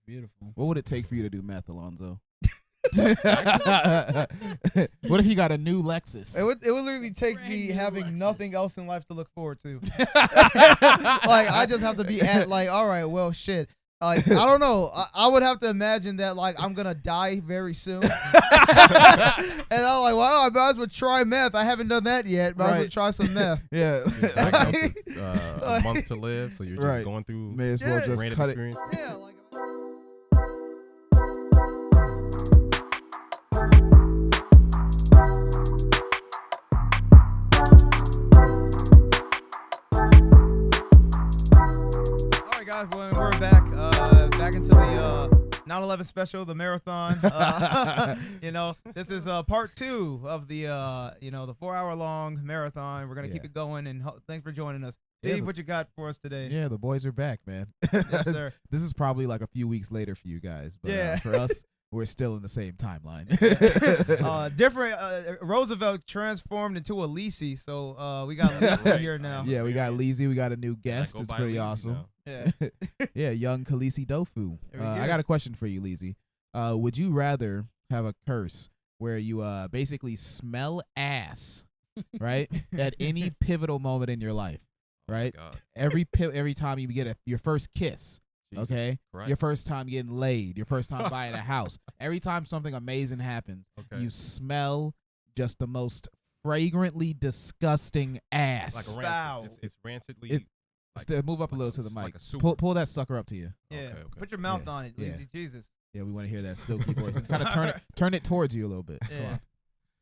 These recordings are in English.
Beautiful. What would it take for you to do meth, Alonzo? What if you got a new Lexus? It would literally take Brand me new having Lexus. nothing else in life to look forward to. Like I just have to be at like, all right, well, shit. Like I don't know. I would have to imagine that like I'm gonna die very soon, and I'm like, well, I might as well try meth. I haven't done that yet. Might as well try some meth. Yeah. Diagnosed with, a month to live, so you're just going through May as well Yeah. just random cut experience. Yeah, like. All right, guys. Well, we're back. Back into the 9/11 special, the marathon. This is part 2 of the the 4-hour-long marathon. We're gonna keep it going, and thanks for joining us, Steve. What you got for us today? Yeah, the boys are back, man. Yes, sir. This is probably like a few weeks later for you guys, but Yeah. for us, we're still in the same timeline. Different. Roosevelt transformed into a Leezy, so we got Leezy Right. here now. Yeah, we got Leezy. We got a new guest. Go It's buy pretty Leezy awesome. now. Yeah. Yeah, young Khaleesi Dofu. There he I got a is. question for you, Leezy. Would you rather have a curse where you basically smell ass, right, at any pivotal moment in your life, right? God. Every time you get your first kiss, Jesus okay, Christ. your first time getting laid, your first time buying a house, every time something amazing happens, Okay. you smell just the most fragrantly disgusting ass. like a Foul. rancid. It's rancidly. It- like, Move up a like little to the like mic. a sewer. Pull that sucker up to you. Yeah. Okay, okay. Put your mouth Yeah. on it, Yeah. Leezy. Jesus. Yeah, we want to hear that silky voice and kind of turn it towards you a little bit. Come Yeah. on.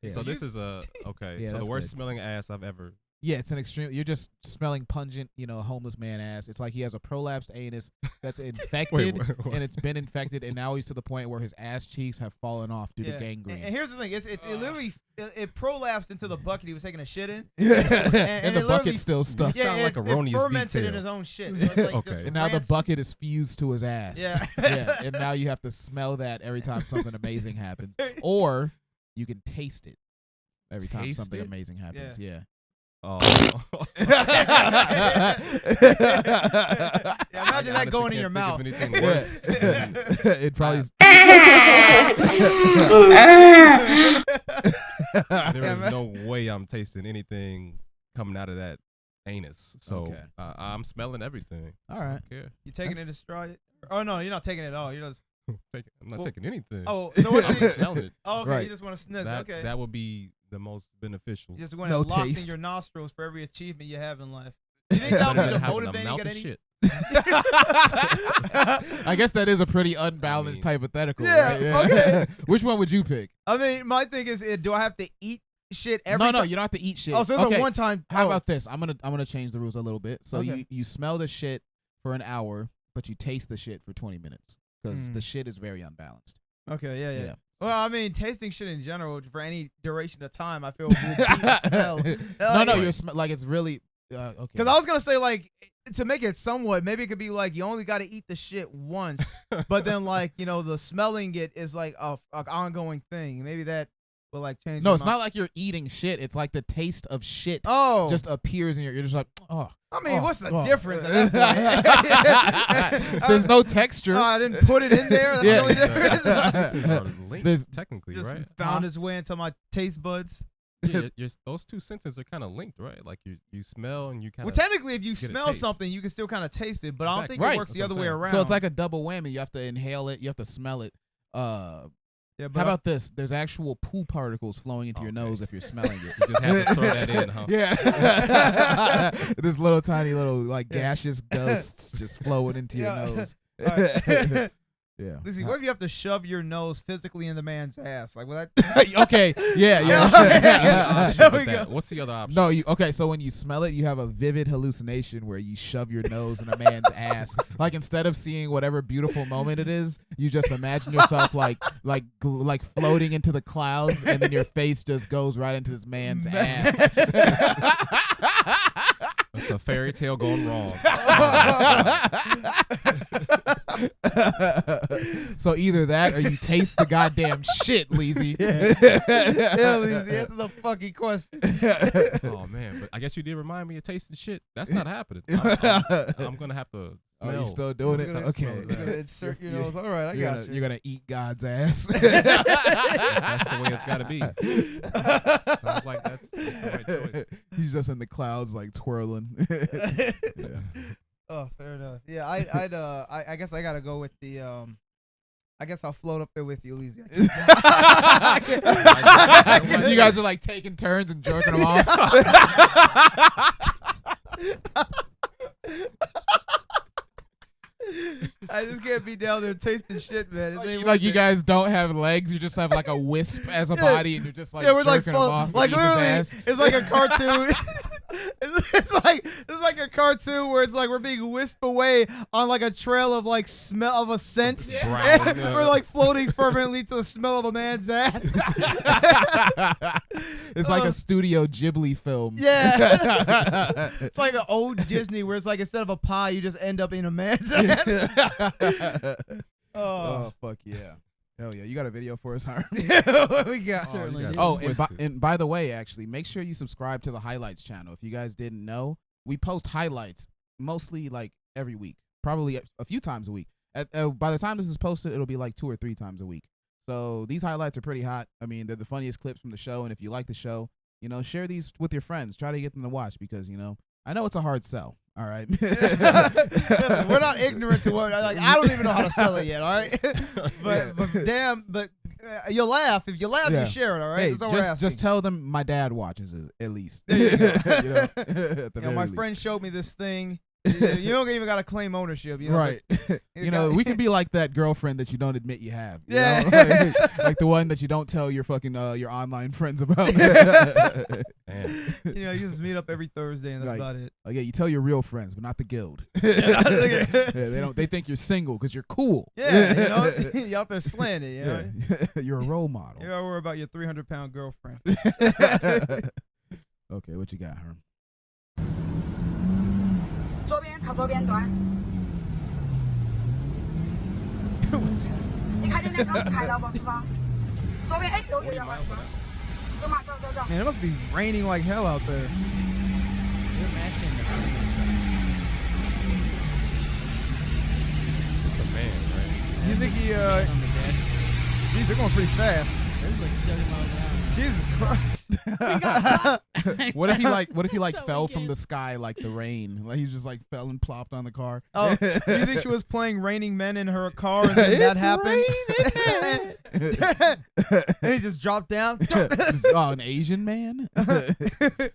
Yeah. So this is okay. Yeah, so the that's worst good. smelling ass I've ever. Yeah, it's an extreme. You're just smelling pungent, homeless man ass. It's like he has a prolapsed anus that's infected, what? and it's been infected, and now he's to the point where his ass cheeks have fallen off due to gangrene. And here's the thing: it literally it prolapsed into the bucket he was taking a shit in. and and the it literally- bucket's still stuck. Yeah. sound like erroneous it fermented in his details. own shit. So it's like Okay. just And now the rancid. bucket is fused to his ass. Yeah. Yeah. And now you have to smell that every time something amazing happens, or you can taste it every time Taste something it? amazing happens. Yeah. Oh. Yeah, imagine that honestly going in can't your think mouth. of anything worse. It probably. There is man. no way I'm tasting anything coming out of that anus. So Okay. I'm smelling everything. All right. I don't care. You taking it to straw? Oh no, you're not taking it at all. You're just. I'm not Well, taking anything. Oh, so what's I'm the? smelling it. Oh, okay. Right. You just want to sniff. That, Okay. that would be the most beneficial. You just want No to lock in taste. your nostrils for every achievement you have in life. You think that would Better be than the having a motivating? mouth Got of any? shit. I guess that is a pretty unbalanced I mean- hypothetical. Yeah, Right? okay. Which one would you pick? I mean, my thing is, do I have to eat shit every No, time? you don't have to eat shit. Oh, so it's okay. a one-time. How oh. about this? I'm gonna change the rules a little bit. So Okay. you smell the shit for an hour, but you taste the shit for 20 minutes because the shit is very unbalanced. Okay, yeah. Yeah. Well, I mean, tasting shit in general for any duration of time, I feel will beat the smell. No, you're like it's really okay. Because I was gonna say like to make it somewhat, maybe it could be like you only got to eat the shit once, but then like the smelling it is like a ongoing thing. Maybe that will like change. No, your it's mind. not like you're eating shit. It's like the taste of shit Oh, just appears in your. You're just like, oh. I mean, oh, what's the oh. difference at that point? There's no texture. Oh, I didn't put it in there. That's Yeah. the only difference. The senses are linked, There's- technically, Just right? found its way into my taste buds. Yeah, those two senses are kind of linked, right? Like you smell and you kind Well, of. technically, if you get a smell taste. something, you can still kind of taste it, but I don't Exactly. think Right. it works That's the what other I'm way saying. around. So it's like a double whammy. You have to inhale it. You have to smell it. yeah, How about this? There's actual poo particles flowing into your Okay. nose if you're smelling it. You just have to throw that in, huh? Yeah. There's little tiny little like gaseous ghosts just flowing into your Yeah. nose. All right. Yeah. Listen, what if you have to shove your nose physically in the man's ass? Like, will that? Okay. Yeah. Yeah. Yeah. There we With that, go. what's the other option? No, okay, so when you smell it, you have a vivid hallucination where you shove your nose in a man's ass. Like instead of seeing whatever beautiful moment it is, you just imagine yourself like floating into the clouds, and then your face just goes right into this man's ass. It's a fairy tale gone wrong. So either that or you taste the goddamn shit, Leezy. Yeah, Leezy, answer the fucking question. Oh man, but I guess you did remind me of tasting shit. That's not happening. I'm gonna have to Oh, you smell. still doing it? Gonna- Okay. it's gonna insert your nose. All right, I got you. You're gonna eat God's ass. That's the way it's got to be. Sounds like that's the right choice. He's just in the clouds, like twirling. Yeah. Oh, fair enough. Yeah, I guess I gotta go with the I guess I'll float up there with you, Leezy. You guys are like taking turns and jerking them off. I just can't be down there tasting shit, man. Like you guys don't have legs, you just have like a wisp as a body, and you're just like we're like jerking them off. like eating his literally, ass. it's like a cartoon. it's like a cartoon where it's like we're being whisked away on like a trail of like smell of a scent. Brown, We're like floating fervently to the smell of a man's ass. It's like a Studio Ghibli film. Yeah. It's like an old Disney where it's like instead of a pie, you just end up in a man's ass. Oh, fuck yeah. Hell yeah. You got a video for us, Harm? What we got? Certainly do. Oh, and by the way, actually, make sure you subscribe to the highlights channel. If you guys didn't know, we post highlights mostly like every week, probably a few times a week. By the time this is posted, it'll be like 2 or 3 times a week. So these highlights are pretty hot. I mean, they're the funniest clips from the show. And if you like the show, you know, share these with your friends. Try to get them to watch because, you know, I know it's a hard sell. All right. Listen, we're not ignorant to what I don't even know how to sell it yet. All right. but you'll laugh. If you laugh, Yeah. you share it. All right. Hey, That's all we're asking. just tell them my dad watches it at least. There you go. At the You know, very my least. friend showed me this thing. You don't even got to claim ownership. You know, Right. You You know, got- we can be like that girlfriend that you don't admit you have. You Yeah. know? Like the one that you don't tell your fucking your online friends about. Man. You know, you just meet up every Thursday and that's Like- about it. Like, yeah, you tell your real friends, but not the guild. Yeah, they don't. They think you're single because you're cool. Yeah, you know, you out there slanted. You know, Yeah. You're a role model. you gotta worry about your 300-pound girlfriend. Okay, what you got, Herm? 左边靠左边端，你看见那车开了不？师傅，左边哎有，走嘛走。 Man, it must be raining like hell out there. You're matching the same It's a man, right? You think he, on the dash. geez, they're going pretty fast. There's like 70 miles an hour. Jesus Christ. What if he like So fell we from can- the sky like the rain? Like he just like fell and plopped on the car. Oh, do you think she was playing Raining Men in her car and then that happened? And he just dropped down? Oh, an Asian man? It's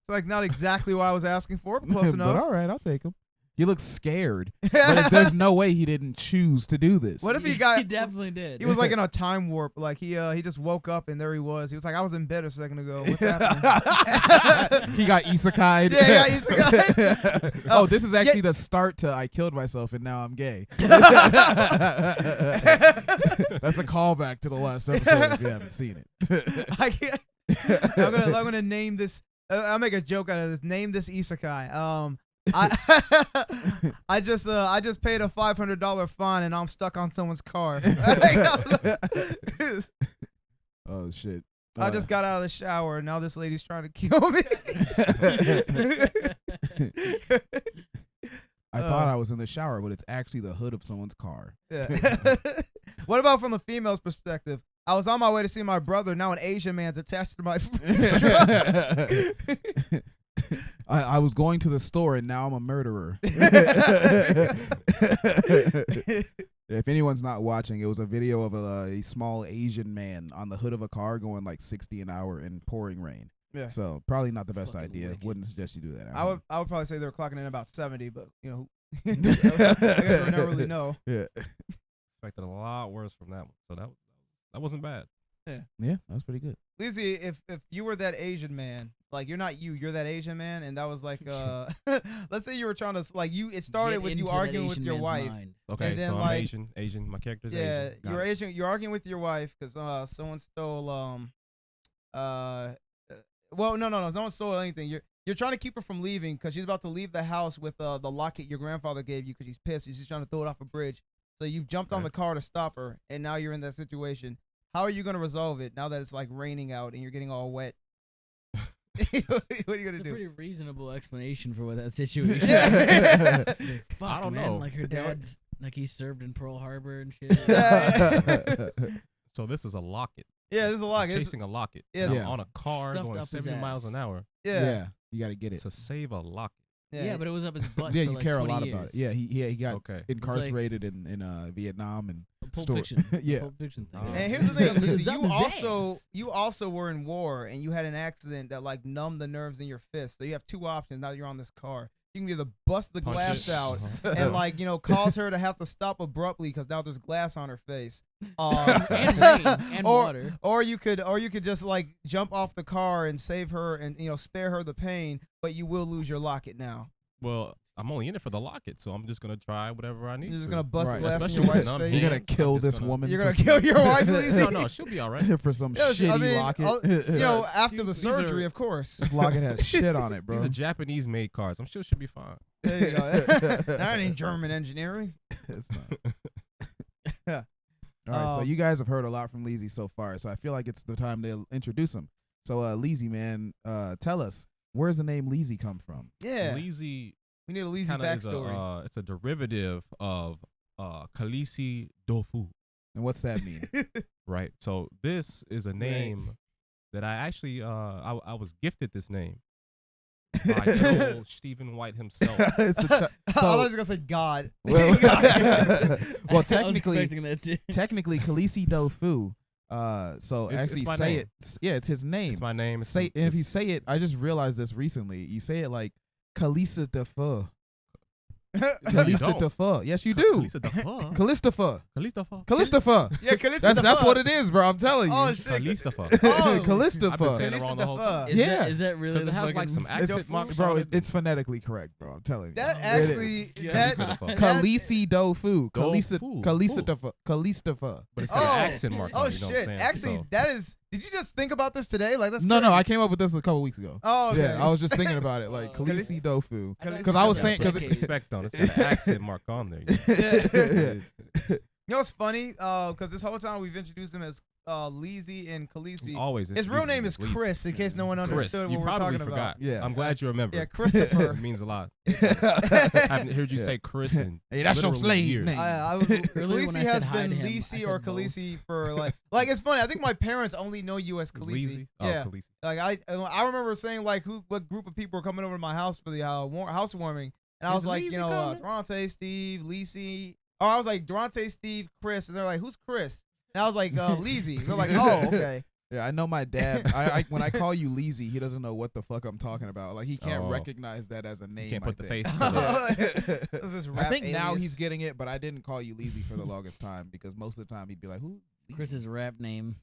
like not exactly what I was asking for, but close But enough. all right, I'll take him. He looks scared. But there's no way he didn't choose to do this. What if he He got? definitely did. He was like in a time warp. Like he just woke up and there he was. He was like, I was in bed a second ago. What's happening? He got isekai'd. Yeah, he got isekai'd. Oh, this is actually the start to I killed myself and now I'm gay. That's a callback to the last episode if you haven't seen it. I can't. I'm gonna name this. I'll make a joke out of this. Name this isekai. I just paid a $500 fine and I'm stuck on someone's car. Oh shit. I just got out of the shower and now this lady's trying to kill me. I thought I was in the shower, but it's actually the hood of someone's car. Yeah. What about from the female's perspective? I was on my way to see my brother. Now an Asian man's attached to my truck. I was going to the store and now I'm a murderer. If anyone's not watching, it was a video of a small Asian man on the hood of a car going like 60 an hour in pouring rain. Yeah. So probably not the best Fucking idea. wicked. Wouldn't suggest you do that. I would probably say they were clocking in about 70, but you know, I guess we never really know. Yeah. Expected a lot worse from that one. So that wasn't bad. Yeah, that was pretty good. Leezy, if you were that Asian man, like you're not you're that Asian man, and that was like let's say you were trying to it started Get with you into that arguing with Asian your man's wife. mind. Okay, And then, so I'm like- Asian. My character's Yeah, Asian. Got you're it. Asian. You're arguing with your wife because someone stole well no one stole anything. You're trying to keep her from leaving because she's about to leave the house with the locket your grandfather gave you because she's pissed. She's just trying to throw it off a bridge. So you've jumped on Okay. the car to stop her, and now you're in that situation. How are you gonna resolve it now that it's like raining out and you're getting all wet? what are you gonna It's a do? pretty reasonable explanation for what that situation. Yeah. Fuck, I don't man. know. Like her Yeah. dad, like he served in Pearl Harbor and shit. Yeah. So this is a locket. Yeah, there's a lot. It's- Chasing a locket. Yeah. And Yeah. I'm on a car Stuffed going up his 70 miles ass. an hour Yeah. You got to get it. to save a locket. Yeah, but it was up his butt. Yeah, for you like care a 20 lot years. about it. Yeah, he got Okay. incarcerated in Vietnam and Pulp store- Fiction. Yeah. Pulp Fiction thing. Oh. And here's the thing, It was up his you ass. also were in war and you had an accident that like numbed the nerves in your fist. So you have two options now that you're on this car. You can either bust the Punch glass it. out Uh-huh. and like cause her to have to stop abruptly because now there's glass on her face. And rain and or, water. Or you could just like jump off the car and save her and spare her the pain, but you will lose your locket now. Well, I'm only in it for the locket, so I'm just gonna try whatever I need. You're just to. gonna bust Right. glass Especially in your with wife's numb face. you're hands. gonna kill I'm just this gonna- woman. You're for gonna some- kill your wife, Leezy? No, she'll be all right. for some Yeah, shitty I mean, locket. after the These are- surgery, of course. This locket has shit on it, bro. These are Japanese-made cars. I'm sure she'll be fine. There you go. That ain't German engineering. It's not. All right, so you guys have heard a lot from Leezy so far, so I feel like it's the time to introduce him. So, Leezy, man, tell us, where's the name Leezy come from? Yeah, Leezy we need a Leezy kind of is backstory. it's a derivative of Kalisi Dofu, And what's that mean? right? So this is a name that I actually I was gifted this name by good old Stephen White himself. It's a I thought you were gonna say God. well, I was technically, expecting that too. Kalisi Dofu. So It's actually my say name. it. Yeah, it's his name. It's my name. It's, Say and if you it's- say it, I just realized this recently. You say it like Kalisa Defa. you Kalisa don't. Defa. Yes, you do. Kalisa Dafa. Kalistafa. Kalistafa. Kalistafa. Yeah, Kalista That's what it is, bro. I'm telling you. Oh shit. Kalistafa. Oh. I've been saying Kalistafa. it wrong the whole time. Is Yeah. that, is that really Because the it has like fucking- some It's accent marks bro, on it. it's phonetically correct, bro. I'm telling you. That It actually, is. that, Kalistafa. that- Kalisi Dofu. Kalisa Dofu. Kalistafa. Kalistafa. But it's got Oh. an accent mark oh on it, you know what I'm shit. saying? Actually, So- that is. Did you just think about this today? Like that's No, crazy. I came up with this a couple weeks ago. Oh, okay. Yeah, I was just thinking about it, like Oh. Kalisi Dofu. I thought Because I was it saying, because decades. respect on it. It's got an accent mark on there. Yeah. It's- You know what's funny? Because this whole time we've introduced him as Leezy and Khaleesi. Always. His real name is Leezy. Chris, in case no one Chris. understood You what we're probably talking forgot. about. Yeah. I'm glad you remember. Yeah, Christopher. It means a lot. I haven't heard you say Chris in Hey, that's your literally slave years. name. I was, Earlier when Khaleesi I said has hi been to him, I Leezy or said both. Khaleesi for like it's funny. I think my parents only know you as Khaleesi. Leezy? Oh, Yeah, Khaleesi. like I remember saying like what group of people were coming over to my house for the housewarming, and I Is was like, Leezy you know, coming? Durante, Steve, Leezy. Oh, I was like Durante, Steve, Chris, and they're like, who's Chris? And I was like, Leezy. They're like, oh, okay. Yeah, I know my dad. I when I call you Leezy, he doesn't know what the fuck I'm talking about. Like he can't Oh. recognize that as a name. You can't I put the think. face to it. This is I rap think now alias. he's getting it, but I didn't call you Leezy for the longest time because most of the time he'd be like, "Who?" Chris's rap name.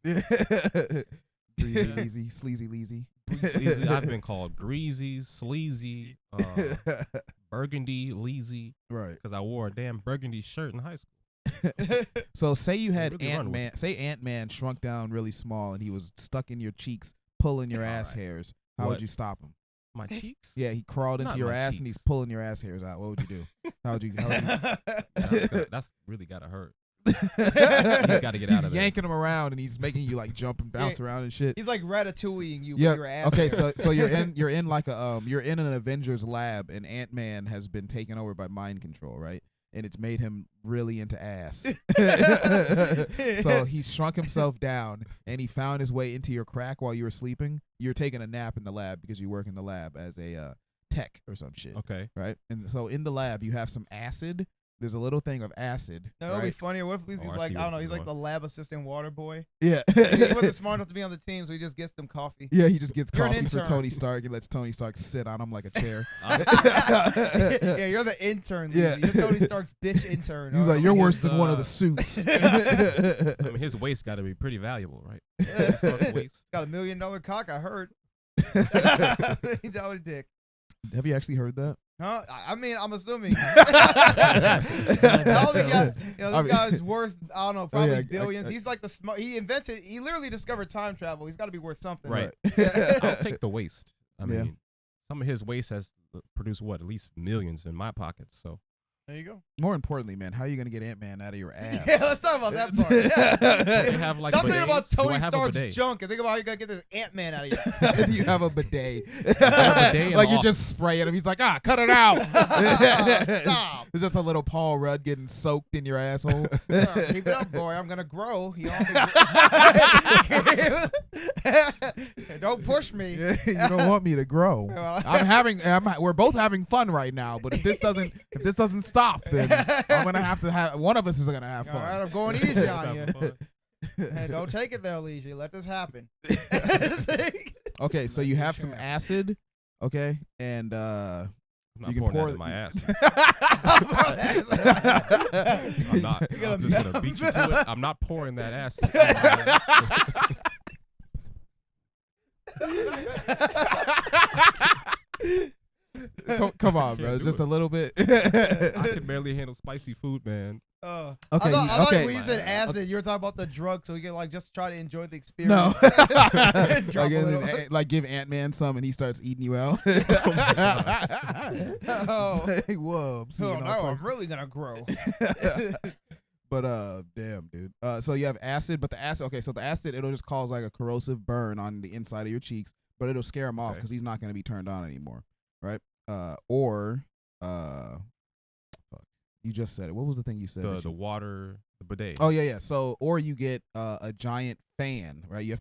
Greasy Leezy, sleazy Leezy. Sleazy. I've been called greasy, sleazy, burgundy, leezy, Right. because I wore a damn burgundy shirt in high school. So say you had really run with Ant-Man. Say Ant-Man shrunk down really small and he was stuck in your cheeks, pulling your ass Alright. hairs. How would What? you stop him? My cheeks? Yeah, he crawled into Not your my ass and he's cheeks. pulling your ass hairs out. What would you do? How would you? That's really gotta hurt. He's gotta get out of there. yanking him around and he's making you like jump and bounce around and shit. He's like Ratatouilleing you Yeah. with your ass. Okay, hair. so you're in like a you're in an Avengers lab and Ant-Man has been taken over by mind control, right? And it's made him really into ass. So he shrunk himself down and he found his way into your crack while you were sleeping. You're taking a nap in the lab because you work in the lab as a tech or some shit, Okay. right? And so in the lab you have some acid. There's a little thing of acid. That would be right? funnier. What if Leezy's Oh, I like, see I where don't know, this he's is like the lab assistant water boy. Yeah. He wasn't smart enough to be on the team, so he just gets them coffee. Yeah, he just gets You're an coffee for intern. Tony Stark and lets Tony Stark sit on him like a chair. Yeah, you're the intern. Yeah. Leezy. You're Tony Stark's bitch intern. He's Oh, like, you're his, worse than one of the suits. I mean, his waist got to be pretty valuable, right? Yeah. Stark's waist. Got $1 million cock, I heard. $1 million dick. Have you actually heard that? Huh? I mean, I'm assuming. Sounds like I that's don't think it. this I mean- guy's worth, I don't know, probably yeah, billions. He's like the smart. He literally discovered time travel. He's got to be worth something. Right. Yeah. I'll take the waist. I Yeah. mean, some of his waist has produced what, at least millions in my pockets. So There you go. More importantly, man, how are you gonna get Ant-Man out of your ass? Yeah, let's talk about that part. They Yeah. have like Stop thinking about bidets. Do I Tony have a Stark's bidet? junk and think about how you gotta get this Ant-Man out of you. Do you have a bidet? bidet in Like the you're just office. spraying him. He's like, cut it out. Stop. It's just a little Paul Rudd getting soaked in your asshole. Keep it up, boy. I'm gonna grow. You don't push me. You don't want me to grow. We're both having fun right now, but if this doesn't stop, then I'm gonna have one of us is gonna have All right, fun. I'm going easy on you. Having fun. Hey, don't take it there, Leezy. Let this happen. Okay, so you have some acid, okay, and I'm not You can pouring pour that in my ass. I'm I'm not. You're gonna I'm just gonna beat you to it. I'm not pouring that ass. In my ass. come on, bro, Can't do just it. a little bit. I can barely handle spicy food, man. I Okay, thought okay. when you said My acid, ass. you were talking about the drug, so we can like just try to enjoy the No, experience. Drop like, a little. like give Ant-Man some and he starts eating you out. Oh. Like, whoa, I'm seeing Oh all no, I'm types- really gonna grow. But damn, dude. So you have acid, but the acid. Okay, so the acid, it'll just cause like a corrosive burn on the inside of your cheeks, but it'll scare him off Okay. because he's not going to be turned on anymore, right? Fuck. You just said it. What was the thing you said? The water, the bidet. Oh yeah. So or you get a giant fan, right? You have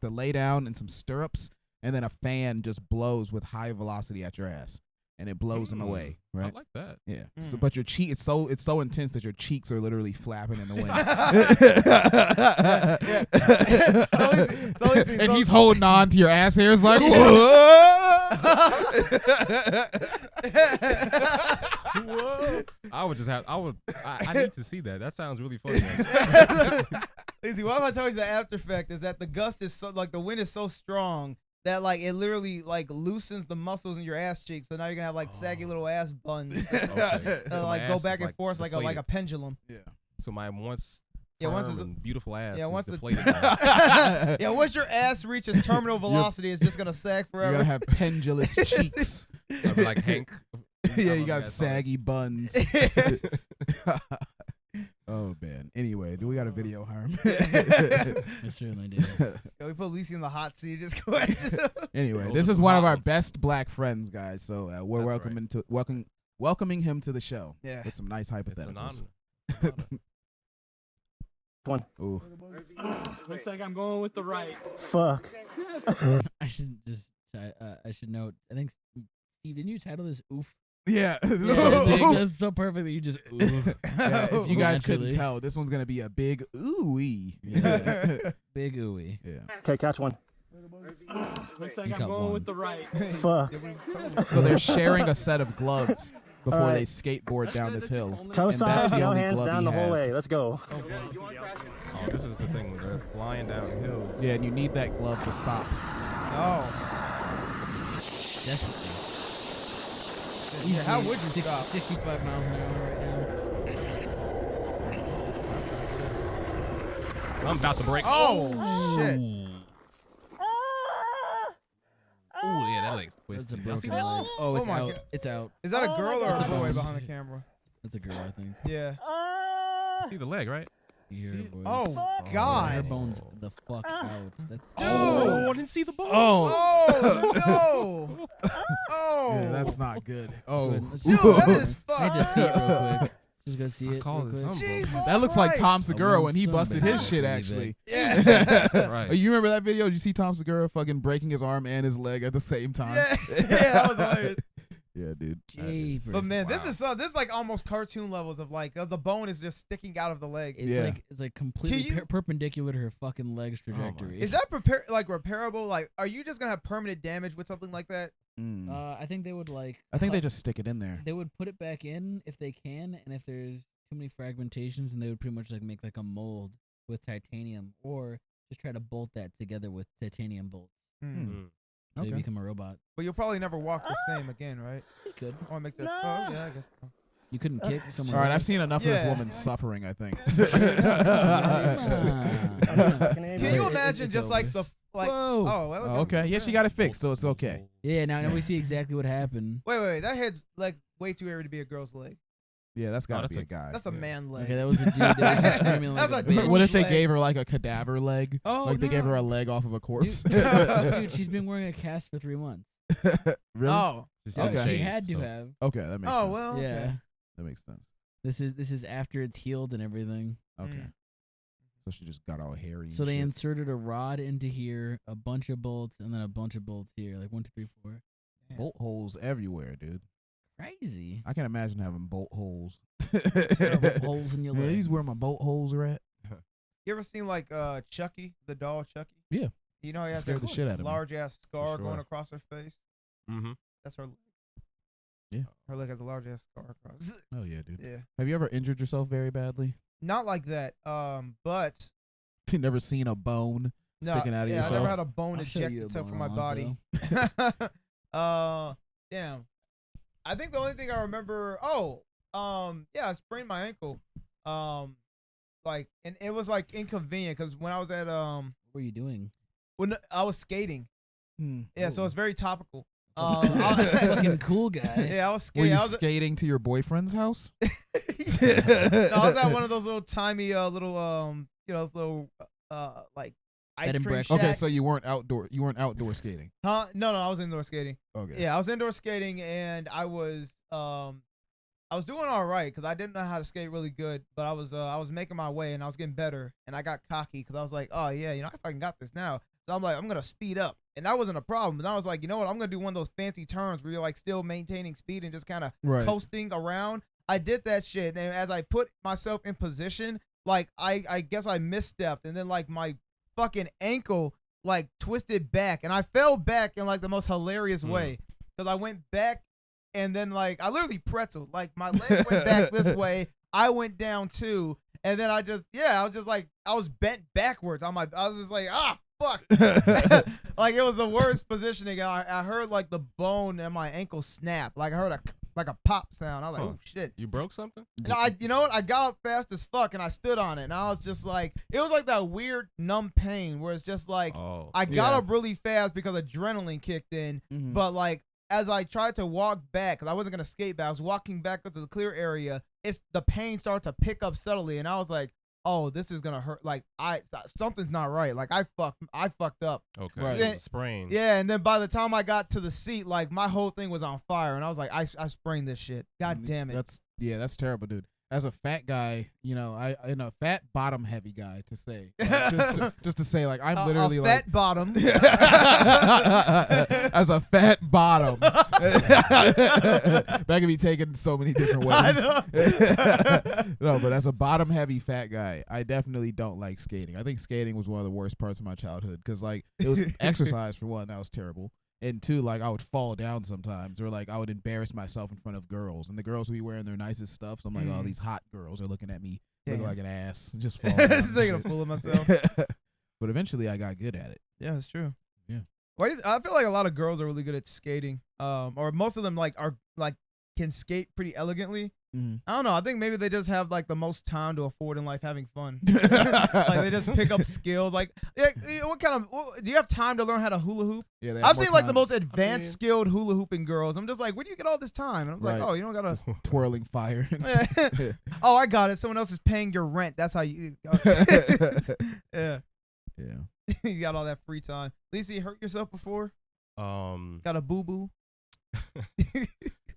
to lay down in some stirrups, and then a fan just blows with high velocity at your ass, and it blows him away, I right? like that. Yeah. So, Mm. but your cheek, it's so intense that your cheeks are literally flapping in the wind. And he's holding on to your ass hairs like, Whoa. I need to see that. That sounds really funny. Leezy, what if I told you the after effect is that the gust is so like the wind is so strong that like it literally like loosens the muscles in your ass cheeks, so now you're gonna have like saggy little ass buns that Okay. that, So my like go ass back is, and forth like a deflated. pendulum. So my once Yeah, once firm it's- and beautiful ass yeah, is once the- deflated now. Yeah, once your ass reaches terminal velocity, it's just gonna sag you're forever. gonna have pendulous cheeks. I'd be like Hank. Yeah, I'm you a got bad saggy buns. Oh man. Anyway, do we got a video, Harm? I certainly did. Yeah, we put Leezy in the hot seat. Just go ahead. Anyway, Those this are is some one of hot our ones. best black friends, guys. So we're That's welcoming him to the show Yeah. with some nice It's an hypotheticals. honor. One. Ooh. Looks like I'm going with the right. I should just. I should note. I think Steve, didn't you title this "Oof"? Yeah. Yeah, I think that's so perfect that you just. Oof. Yeah, if you guys couldn't Naturally. tell, this one's gonna be a big ooh-wee. Yeah. Big ooey. Yeah. Okay, catch one. Looks like You I'm got going one. with the right. So they're sharing a set of gloves before All they right. skateboard down this hill. Toe And that's side, the no only hands glove down he the whole has. way. Let's go. Oh, this is the thing when they're flying down hills. Yeah, and you need that glove to stop. Oh. Desperately. Yeah, how would you 60, stop? 65 miles an hour right now. I'm about to break. Oh, shit. Ooh, yeah, that leg's That's a twisted. Y'all see broken that? leg. Oh, it's my out. God. It's out. Is that a girl or That's a a boy bone. behind the camera? That's a girl, I think. Yeah. See the leg, right? You hear See her it? voice. Oh, Her God. bones the fuck out. That's Oh, I didn't see the bone. Oh, no. Oh. Yeah, that's not good. Oh, Let's Dude, just- that is I need to see it real quick. Just go see I it call real this quick. something. Jesus that looks like Tom Christ. Segura A when he lump busted sum, his shit. baby. Actually, Yeah. Right. You remember that video? Did you see Tom Segura fucking breaking his arm and his leg at the same time? Yeah, that was hilarious. Yeah, dude. Jeepers. But man, this Wow. is like almost cartoon levels of like the bone is just sticking out of the leg. Yeah. It's like completely Can you- perpendicular to her fucking leg's trajectory. Is that repairable? Like, are you just gonna have permanent damage with something like that? Mm. I think they would like. I think they cut- just stick it in there. They would put it back in if they can, and if there's too many fragmentations, and they would pretty much like make like a mold with titanium, or just try to bolt that together with titanium bolts, Mm. so you Okay. become a robot. But you'll probably never walk the same again, right? You could. I want to make that. Oh yeah, I guess. So. You couldn't kick someone. All right, I've seen enough of this Yeah. woman suffering. I think. Can you It- imagine it's just over. like the like? Whoa. Oh, well, Oh, okay, yeah, she got it fixed, so it's okay. Yeah, now we see exactly what happened. Wait. That head's like way too hairy to be a girl's leg. Yeah, that's gotta that's be a- a guy. That's a Yeah. man leg. Okay, that was a dude that was just screaming like That's a a bitch. What if they leg. gave her like a cadaver leg? Oh, Like they gave her no. a leg off of a corpse. Dude, she's been wearing a cast for 3 months. Really? Oh. Just Yeah, in the she shade, had to so- have. Okay, that makes Oh sense. well. Yeah. Okay. That makes sense. This is after it's healed and everything. Okay. Mm. So she just got all hairy. And So they shit. inserted a rod into here, a bunch of bolts, and then a bunch of bolts here, like 1, 2, 3, 4. bolt holes everywhere, dude. Crazy. I can imagine having bolt holes. Holes in your Yeah, leg. these where my bolt holes are at. You ever seen like Chucky, the doll Chucky? Yeah. You know he has Scared that the shit out of me. large ass scar sure. going across her face. Mm-hmm. That's her leg. Yeah. Her leg has a large ass scar across. Oh yeah, dude. Yeah. Have you ever injured yourself very badly? Not like that. But You never seen a bone no, sticking out of yeah, I yourself? never had a bone I'll show you ejected a except for bone, my body. Damn. I think the only thing I remember. Yeah, I sprained my ankle. Like, and it was like inconvenient because when I was at What were you doing? when I was skating. Hmm. Yeah, so it's very topical. Fucking cool guy. Yeah, I was Were skating. you I was, skating to your boyfriend's house? no, I was at one of those little tiny little those little like ice Bed and cream breakfast. shacks. Okay, so you weren't outdoor skating. Huh? No, I was indoor skating. Okay. Yeah, I was indoor skating and I was doing all right because I didn't know how to skate really good, but I was making my way and I was getting better and I got cocky because I was like, oh yeah, I fucking got this now. So I'm like, I'm gonna speed up, and that wasn't a problem. But I was like, you know what, I'm gonna do one of those fancy turns where you're like still maintaining speed and just kind of Right. coasting around. I did that shit, and as I put myself in position, like I guess I misstepped, and then like my fucking ankle like twisted back, and I fell back in like the most hilarious way because I went back, and then like I literally pretzeled, like my leg went back this way, I went down too, and then I was just like I was bent backwards on my, I was just like fuck. Like it was the worst positioning. I heard like the bone in my ankle snap. Like I heard a pop sound. I was like, Huh. oh shit. You broke something? And you know what? I got up fast as fuck and I stood on it. And I was just like, it was like that weird numb pain where it's just like, Oh, I got Yeah. up really fast because adrenaline kicked in. Mhm. But like, as I tried to walk back, because I wasn't going to skate back, I was walking back into the clear area. The pain started to pick up subtly. And I was like, oh, this is gonna hurt. Like something's not right. Like I fucked up. okay. Right. So it was a sprain. Yeah, and then by the time I got to the seat, like my whole thing was on fire, and I was like, I sprained this shit. God damn it. That's terrible, dude. As a fat guy, and a fat bottom heavy guy to say, just to say, like I'm literally a like fat bottom. as a fat bottom. That can be taken so many different I ways. know. No, but as a bottom heavy fat guy, I definitely don't like skating. I think skating was one of the worst parts of my childhood because like it was exercise for one, that was terrible. And two, like I would fall down sometimes, or like I would embarrass myself in front of girls, and the girls would be wearing their nicest stuff. So I'm like, oh, these hot girls are looking at me, looking Damn. like an ass, and just fall down. Just and making a shit. fool of myself. But eventually, I got good at it. Yeah, that's true. Yeah. Why I feel like a lot of girls are really good at skating. Or most of them can skate pretty elegantly. I don't know. I think maybe they just have like the most time to afford in life having fun. Like they just pick up skills. Like, what do you have time to learn how to hula hoop? Yeah, they have I've more seen like the time most advanced mean- skilled hula hooping girls. I'm just like, where do you get all this time? And I'm like, Right. oh, you don't gotta. twirling fire. Oh, I got it. Someone else is paying your rent. That's how you. Yeah, Yeah. you got all that free time. Leezy, you hurt yourself before? Got a boo boo?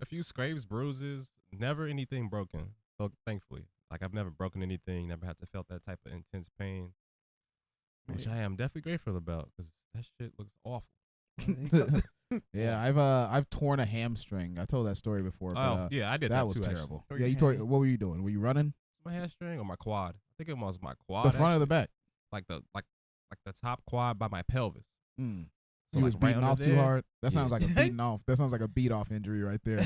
A few scrapes, bruises, never anything broken. So thankfully, like I've never broken anything, never had to felt that type of intense pain, which I am definitely grateful about because that shit looks awful. Yeah, I've torn a hamstring. I told that story before. But, Oh yeah, I did that, that was too. terrible. Tore Yeah, your you tore. hand. What were you doing? Were you running? Actually. My hamstring or my quad? I think it was my quad. The front or the actually. back? Like the top quad by my pelvis. Mm. So You like was right beating under off too there. hard. That sounds Yeah. like a beating off. That sounds like a beat off injury right there.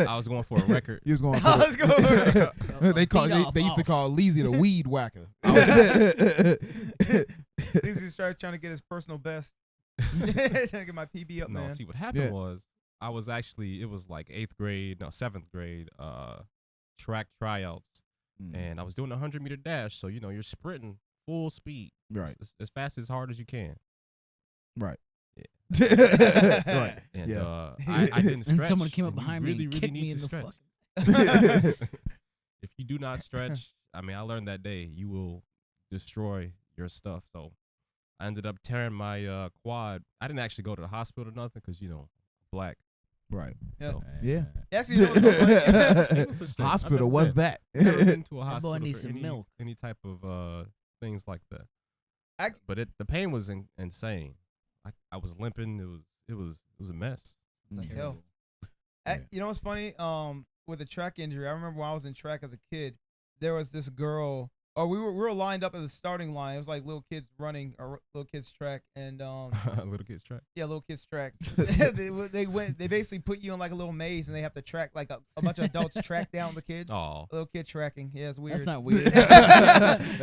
I was going for a record. You was going. I was For going it. They call. Beat They off, used to off. call Leezy the weed whacker. Leezy's trying to get his personal best. Trying to get my PB up, No, man. see what happened Yeah. was I was actually it was like 7th grade track tryouts, Mm. and I was doing a 100-meter dash. So you're sprinting full speed, Right. as fast as hard as you can. Right. Yeah. Right. And Yeah. I didn't stretch. And someone came up and you behind really, me and really kicked need me in to the stretch. fucking. if you do not stretch, I mean, I learned that day you will destroy your stuff. So I ended up tearing my quad. I didn't actually go to the hospital or nothing because black. Right. Yeah. So Yeah. Actually, you know what's funny? ain't no such thing. I've Hospital never was been- that. Never been to a That boy hospital needs for some any, milk. any type of things like that. I- But the pain was insane. I was limping. It was a mess. It's like Terrible. hell. You know what's funny? With a track injury, I remember when I was in track as a kid, there was this girl. Or we were lined up at the starting line. It was like little kids running or little kids track, and Little kids track. yeah, little kids track. They basically put you in like a little maze, and they have to track like a bunch of adults track down the kids. Oh, Little kid tracking. Yeah, it's weird. That's not weird.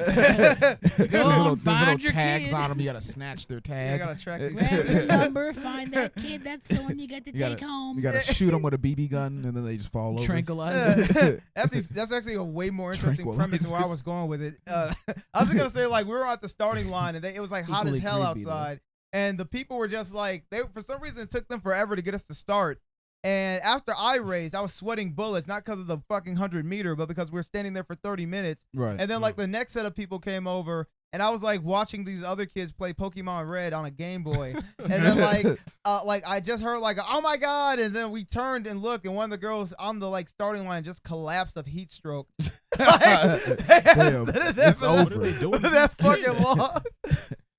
There's Go little, on, find your tags kid. on them. You gotta snatch their You tag. gotta track these Grab the kids. number, find that kid. That's the one you got to You gotta- take home. You gotta shoot them with a BB gun, and then they just fall over. Tranquilizer. That's actually a way more interesting premise than where I Tranquilizers. was going with it. I was just gonna say like we were at the starting line and it was like hot as Equally hell creepy, though. outside, and the people were just like for some reason it took them forever to get us to start. And after I raced, I was sweating bullets, not because of the fucking 100-meter, but because we were standing there for 30 minutes. Right. And then like the next set of people came over, and I was like watching these other kids play Pokemon Red on a Game Boy, and then like I just heard like oh my god, and then we turned and looked, and one of the girls on the like starting line just collapsed of heat stroke. Damn, it's over. what are they doing? to That's these kids? fucking long.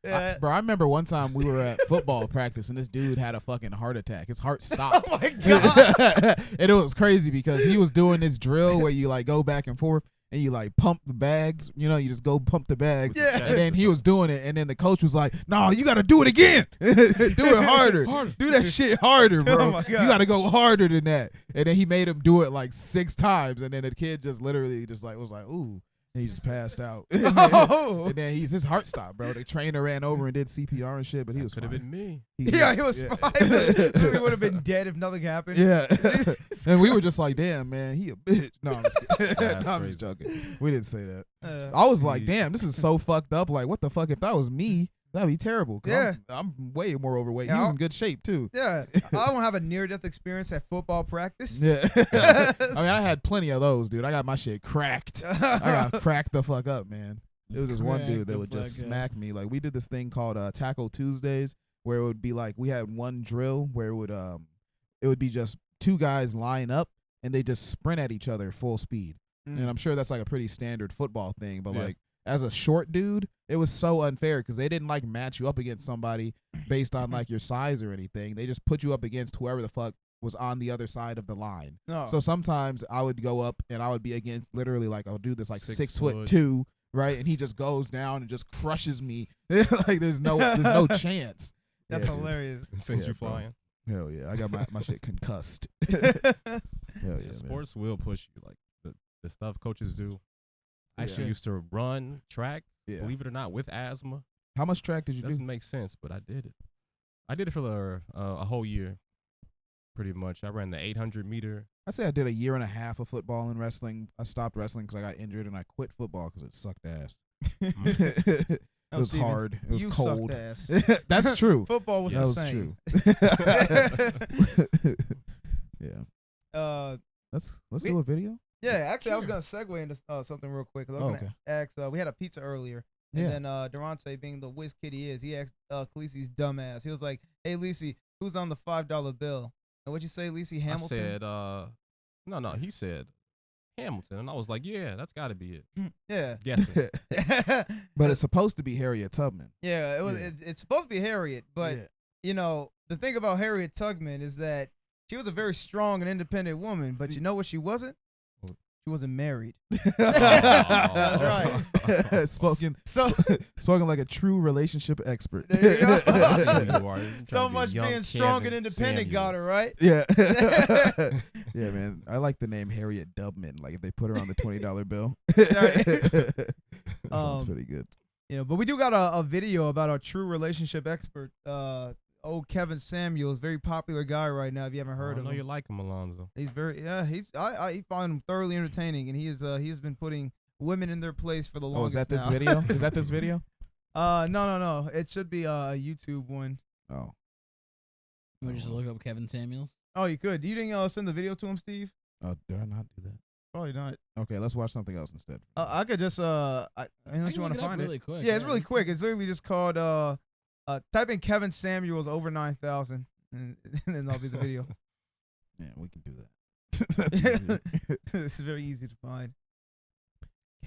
Yeah. Bro, I remember one time we were at football practice and this dude had a fucking heart attack. His heart stopped. Oh my god. And it was crazy because he was doing this drill where you like go back and forth and you like pump the bags. You know, you just go pump the bags. Yeah. And then he was doing it, and then the coach was like, "No, you got to do it again. Do it harder. Do that shit harder, bro. Oh my God. You got to go harder than that." And then he made him do it like 6 times, and then the kid just literally just like was like, "Ooh." And he just passed out. Oh. And then his heart stopped, bro. The trainer ran over and did CPR and shit, but he was Could have fine. been me. Yeah, he was fine. He would have been dead if nothing happened. Yeah. And we were just like, damn, man, he a bitch. No, I'm just kidding. That's No, I'm just crazy. joking. We didn't say that. Uh, I was like, damn, this is so fucked up. Like, what the fuck? If that was me, that'd be terrible. 'Cause Yeah. I'm way more overweight. Yeah, He was I'll- in good shape, too. yeah, I don't have a near-death experience at football practice. Yeah. I mean, I had plenty of those, dude. I got my shit cracked. I got cracked the fuck up, man. It was this one Cracked dude the that would just fuck up. smack me. Like, we did this thing called Tackle Tuesdays, where it would be like we had one drill where it would be just 2 guys line up and they just sprint at each other full speed. Mm. And I'm sure that's like a pretty standard football thing, but Yeah. like as a short dude, it was so unfair because they didn't like match you up against somebody based on like your size or anything. They just put you up against whoever the fuck was on the other side of the line. No. So sometimes I would go up and I would be against literally like I'll do this like 6 6'2", right? And he just goes down and just crushes me. Like there's no chance. That's Yeah, dude. hilarious. Sends Yeah, you bro. flying. Hell yeah, I got my shit concussed. Hell yeah, man. Sports will push you. Like the stuff coaches do. I Yeah. actually used to run track, Yeah. believe it or not, with asthma. How much track did you do? Doesn't make sense, but I did it. I did it for a whole year, pretty much. I ran the 800-meter. I'd say I did a year and a half of football and wrestling. I stopped wrestling because I got injured, and I quit football because it sucked ass. it No, was Steven, hard. It was you cold. sucked ass. That's true. Football was That the was same. true. Yeah. Let's We- do a video. Yeah, actually, I was Sure. gonna segue into something real quick. 'Cause I Oh, was gonna ask. We had a pizza earlier, and Yeah. then Durante, being the whiz kid he is, he asked Khaleesi's dumbass. He was like, "Hey, Leezy, who's on the $5 bill?" And what'd you say, Leezy? Hamilton. I said, no. He said Hamilton, and I was like, yeah, that's got to be it. Yeah. Guessing. But it's supposed to be Harriet Tubman. Yeah, it was. Yeah. It's supposed to be Harriet, but Yeah. you know the thing about Harriet Tubman is that she was a very strong and independent woman. But you know what she wasn't? What? She wasn't married. That's right. spoken So like a true relationship expert. There you go. You are. You're trying so to be much young being strong and Kevin independent got her Samuels. right. Yeah. Yeah, man. I like the name Harriet Dubman. Like if they put her on the $20 bill. That sounds pretty good. You know, but we do got a video about our true relationship expert, old Kevin Samuels, very popular guy right now. If you haven't heard I of know him, you like him, Alonzo. he's very I find him thoroughly entertaining, and he has been putting women in their place for the Oh, is longest. that this now. video? Is that this video? No. It should be a YouTube one. Oh. You want to just look up Kevin Samuels? Oh, you could. You didn't send the video to him, Steve? Oh, did I not do that? Probably not. Okay, let's watch something else instead. I could just unless you want to find it. really quick. Yeah, it's really quick. It's literally just called type in Kevin Samuels over 9,000 and then that'll be the video. Yeah, we can do that. That's easy. It's very easy to find.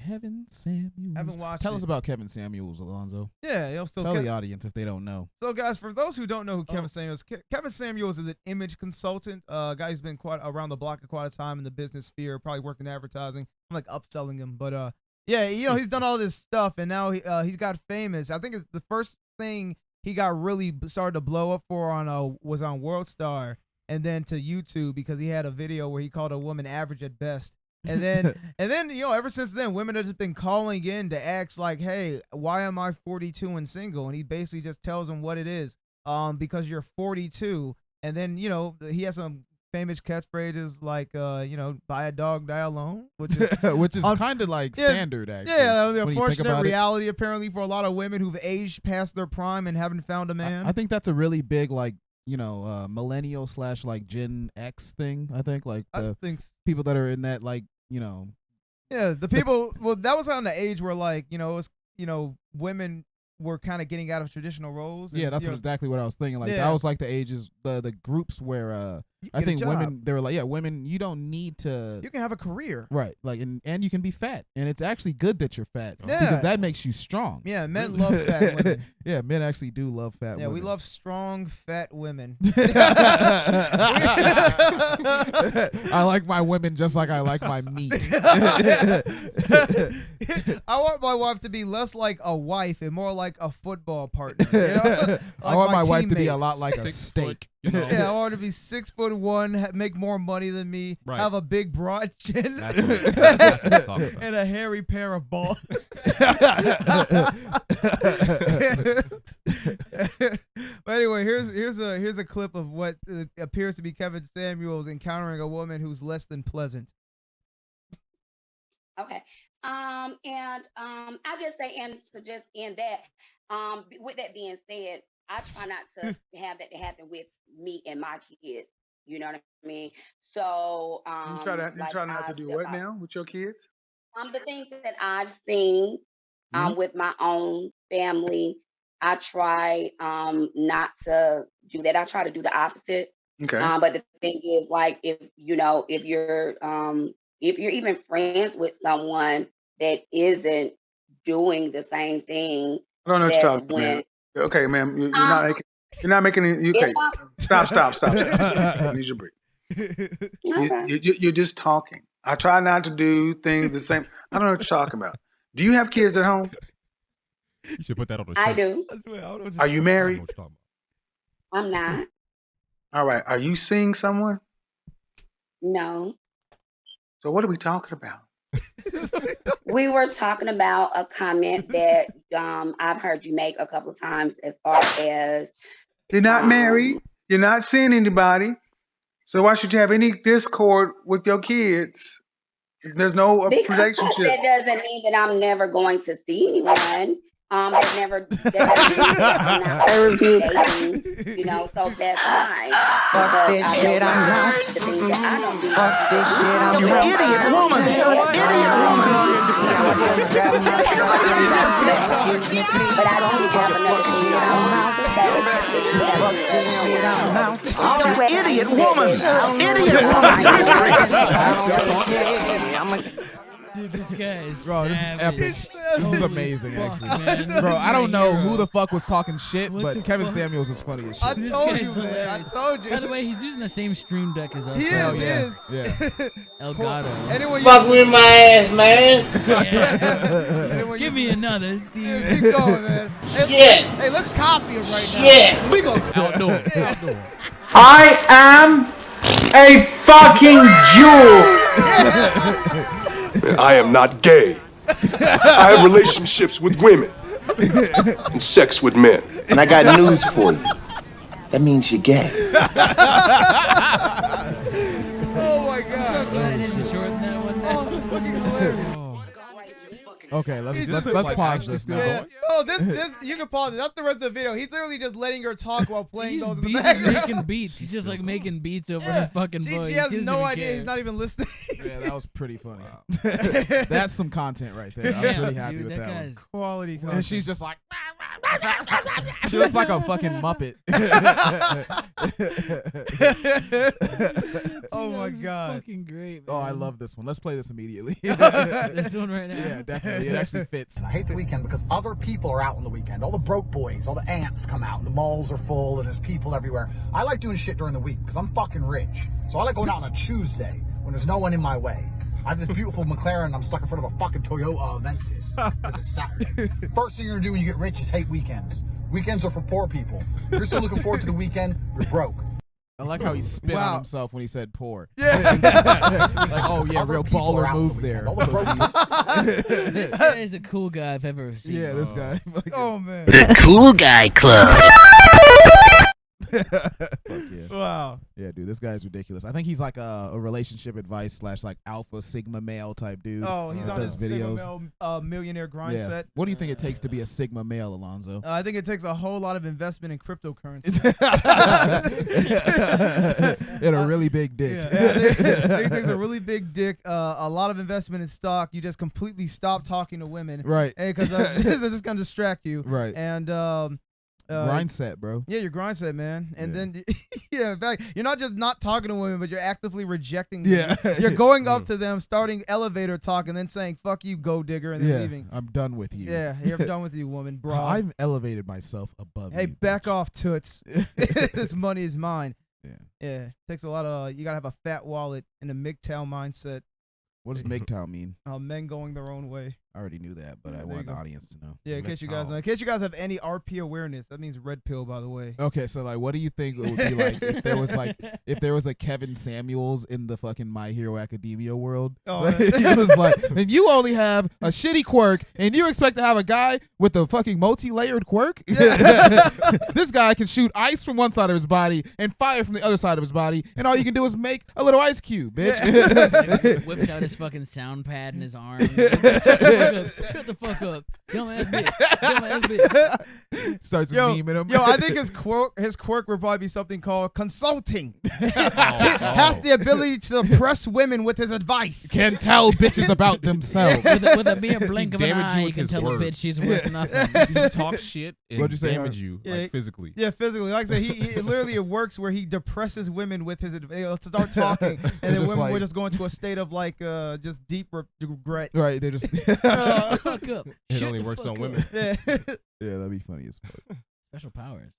Kevin Samuels. Haven't watched Tell it. us about Kevin Samuels, Alonzo. Yeah, yo, so Tell the audience if they don't know. So, guys, for those who don't know who Kevin Samuels, Kevin Samuels is an image consultant. Guy who's been quite around the block for quite a time in the business sphere. Probably worked in advertising. I'm like upselling him, but yeah, you know, he's done all this stuff, and now he's got famous. I think it's the first thing he got really started to blow up for on was on World Star, and then to YouTube because he had a video where he called a woman average at best. And then, you know, ever since then, women have just been calling in to ask, like, hey, why am I 42 and single? And he basically just tells them what it is, because you're 42. And then, you know, he has some famous catchphrases like, you know, buy a dog, die alone, which is kind of like standard, actually. Yeah, the when you think unfortunate about it. reality, apparently, for a lot of women who've aged past their prime and haven't found a man. I think that's a really big, like, you know, millennial / like Gen X thing. I think, like, the people that are in that, like, you know. Yeah, the people, well, that was on the age where, like, you know, it was, you know, women were kind of getting out of traditional roles. And, Yeah, that's exactly what I was thinking. Like, that was like the ages, the groups where I think women, they were like, yeah, women, you don't need to. You can have a career. Right. Like, and you can be fat. And it's actually good that you're fat. Yeah. Because that makes you strong. Yeah, men love fat women. Yeah, men actually do love fat women. Yeah, we love strong, fat women. I like my women just like I like my meat. I want my wife to be less like a wife and more like a football partner. You know? Like I want my wife to be teammate. a lot like a 6 steak. foot, you know. Yeah, I want her to be 6'1", make more money than me, Right. have a big broad chin, That's what I'm talking about. and a hairy pair of balls. But anyway, here's a clip of what appears to be Kevin Samuels encountering a woman who's less than pleasant. Okay. I just say, and to just end that, with that being said, I try not to have that to happen with me and my kids. You know what I mean? So, you try not to do what now with your kids? The things that I've seen, with my own family, I try, not to do that. I try to do the opposite. Okay. But the thing is, like, if you're even friends with someone that isn't doing the same thing, I don't know what you're that's talking when. about. Okay, ma'am, you're not making any. Okay, stop. I need your break. Okay. You're just talking. I try not to do things the same. I don't know what you're talking about. Do you have kids at home? You should put that on the shirt. I do. Are you I married? know what you're talking I'm not. All right. Are you seeing someone? No. So what are we talking about? We were talking about a comment that I've heard you make a couple of times as far as You're not married. You're not seeing anybody. So why should you have any discord with your kids? There's no because relationship. that doesn't mean that I'm never going to see anyone. That doesn't mean that I'm not dating, you know, so that's fine. Fuck this shit, I'm out. The things that I don't do. Fuck this shit, I'm out. You idiot woman! But I don't have another thing You idiot woman! Idiot woman! Dude, this guy is Bro, this is savage. epic. This is amazing, fuck, actually. man. Bro, I don't know who Hero. the fuck was talking shit, What but the Kevin fuck? Samuels is funny as I shit. This told guy's you, man. hilarious. I told you. By the way, he's using the same stream deck as us. He bro. is. yeah. He is. Yeah. Elgato. Anyone Fuck with my ass, man. Yeah. Anyone Give me another, Steve. Yeah, keep going, man. Hey, Shit. hey, let's copy him right now. Shit. We go outdoor. Yeah. I am a fucking Jew. I am not gay. I have relationships with women and sex with men. And I got news for you. That means you're gay. Oh my I'm so God. glad I didn't shorten that one. Oh, that's fucking hilarious. Okay, let's like pause actually this still now. going? Oh, this you can pause it. That's the rest of the video. He's literally just letting her talk while playing He's those in the busy background. making beats. He's just like making beats over her fucking voice. She has He doesn't no even idea. care. He's not even listening. Yeah, that was pretty funny. That's some content right there. I'm Yeah, pretty happy dude, with that one. guy's Quality content. And she's just like, she looks like a fucking Muppet. Oh my That's god. fucking great, man. Oh, I love this one. Let's play this immediately. this one right now. Yeah, definitely. It actually fits. I hate the weekend because other people are out on the weekend. All the broke boys, all the ants come out. The malls are full and there's people everywhere. I like doing shit during the week because I'm fucking rich. So I like going out on a Tuesday when there's no one in my way. I have this beautiful McLaren. I'm stuck in front of a fucking Toyota Avensis because it's Saturday. First thing you're gonna do when you get rich is hate weekends. Weekends are for poor people. If you're still looking forward to the weekend, you're broke. I like how he spit Wow. on himself when he said poor. Yeah. Like, oh yeah, Other real people are baller out move the there. weekend. All the broke This guy is a cool guy if I've ever seen. Yeah, this guy. Oh man. The Cool Guy Club. Fuck yeah. Wow. Yeah, dude, this guy's ridiculous. I think he's like a relationship advice / like alpha sigma male type dude. Oh, he's on does his millionaire grind Yeah. set. What do you think it takes to be a sigma male, Alonzo? I think it takes a whole lot of investment in cryptocurrency. And a really big dick. Yeah, I think it takes a really big dick, a lot of investment in stock. You just completely stop talking to women. Right. Because they're just going to distract you. Right. And Grind set, bro. Yeah, your grind set, man. And Yeah. then, yeah, in fact, you're not just not talking to women, but you're actively rejecting them. Yeah. You're going up to them, starting elevator talk, and then saying, fuck you, go digger, and then Yeah, leaving. I'm done with you. Yeah, you're done with you, woman, bro. I've elevated myself above Hey, you. back off, toots. This money is mine. Yeah. Yeah, takes a lot of, you got to have a fat wallet and a MGTOW mindset. What does MGTOW mean? Men going their own way. I already knew that, but Yeah, I there you want the go. audience to know. Yeah, in case you guys know. In case you guys have any RP awareness, that means red pill, by the way. Okay, so like, what do you think it would be like if there was a Kevin Samuels in the fucking My Hero Academia world? Oh, Like, it was like, and you only have a shitty quirk, and you expect to have a guy with a fucking multi-layered quirk? This guy can shoot ice from one side of his body and fire from the other side of his body, and all you can do is make a little ice cube, bitch. Whips out his fucking sound pad in his arm. Shut the fuck up. Dumb ass bitch. Dumb ass bitch. Starts memeing him. Yo, I think his quirk would probably be something called consulting. Has the ability to impress women with his advice. Can tell bitches about themselves. With a mere blink of an Damage eye, you you with can his tell a words. bitch she's worth nothing. He talks shit and What'd you say, damage Art? you Yeah, like physically. Yeah, physically. Like I said, he literally it works where he depresses women with his advice. He'll start talking, and then Just women like- will just go into a state of like just deep regret. Right, they just Shut the fuck up. It Shut only the works fuck on up. women. Yeah. Yeah, that'd be funny as fuck. Special powers.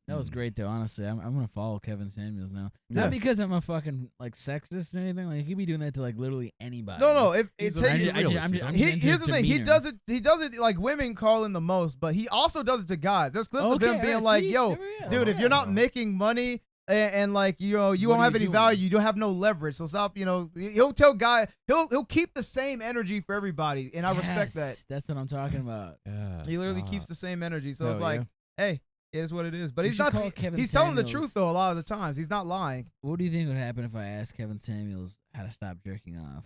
That was great though, honestly. I'm gonna follow Kevin Samuels now. Yeah. Not because I'm a fucking like sexist or anything. Like he'd be doing that to like literally anybody. No, it He's a takes. realist, you know? Here's the thing. He does it like women call him the most, but he also does it to guys. There's clips of him being like, "Yo, dude, if you're not making money and like you know you What don't are have you any doing? value, you don't have no leverage. So stop. You know, he'll tell guy he'll keep the same energy for everybody, and I respect that. Yes, that's what I'm talking about. Yeah, He literally stop. keeps the same energy. So Hell it's like, hey, it is what it is. But We he's should not. call Kevin He's telling the Samuels. truth though. A lot of the times, he's not lying. What do you think would happen if I asked Kevin Samuels how to stop jerking off?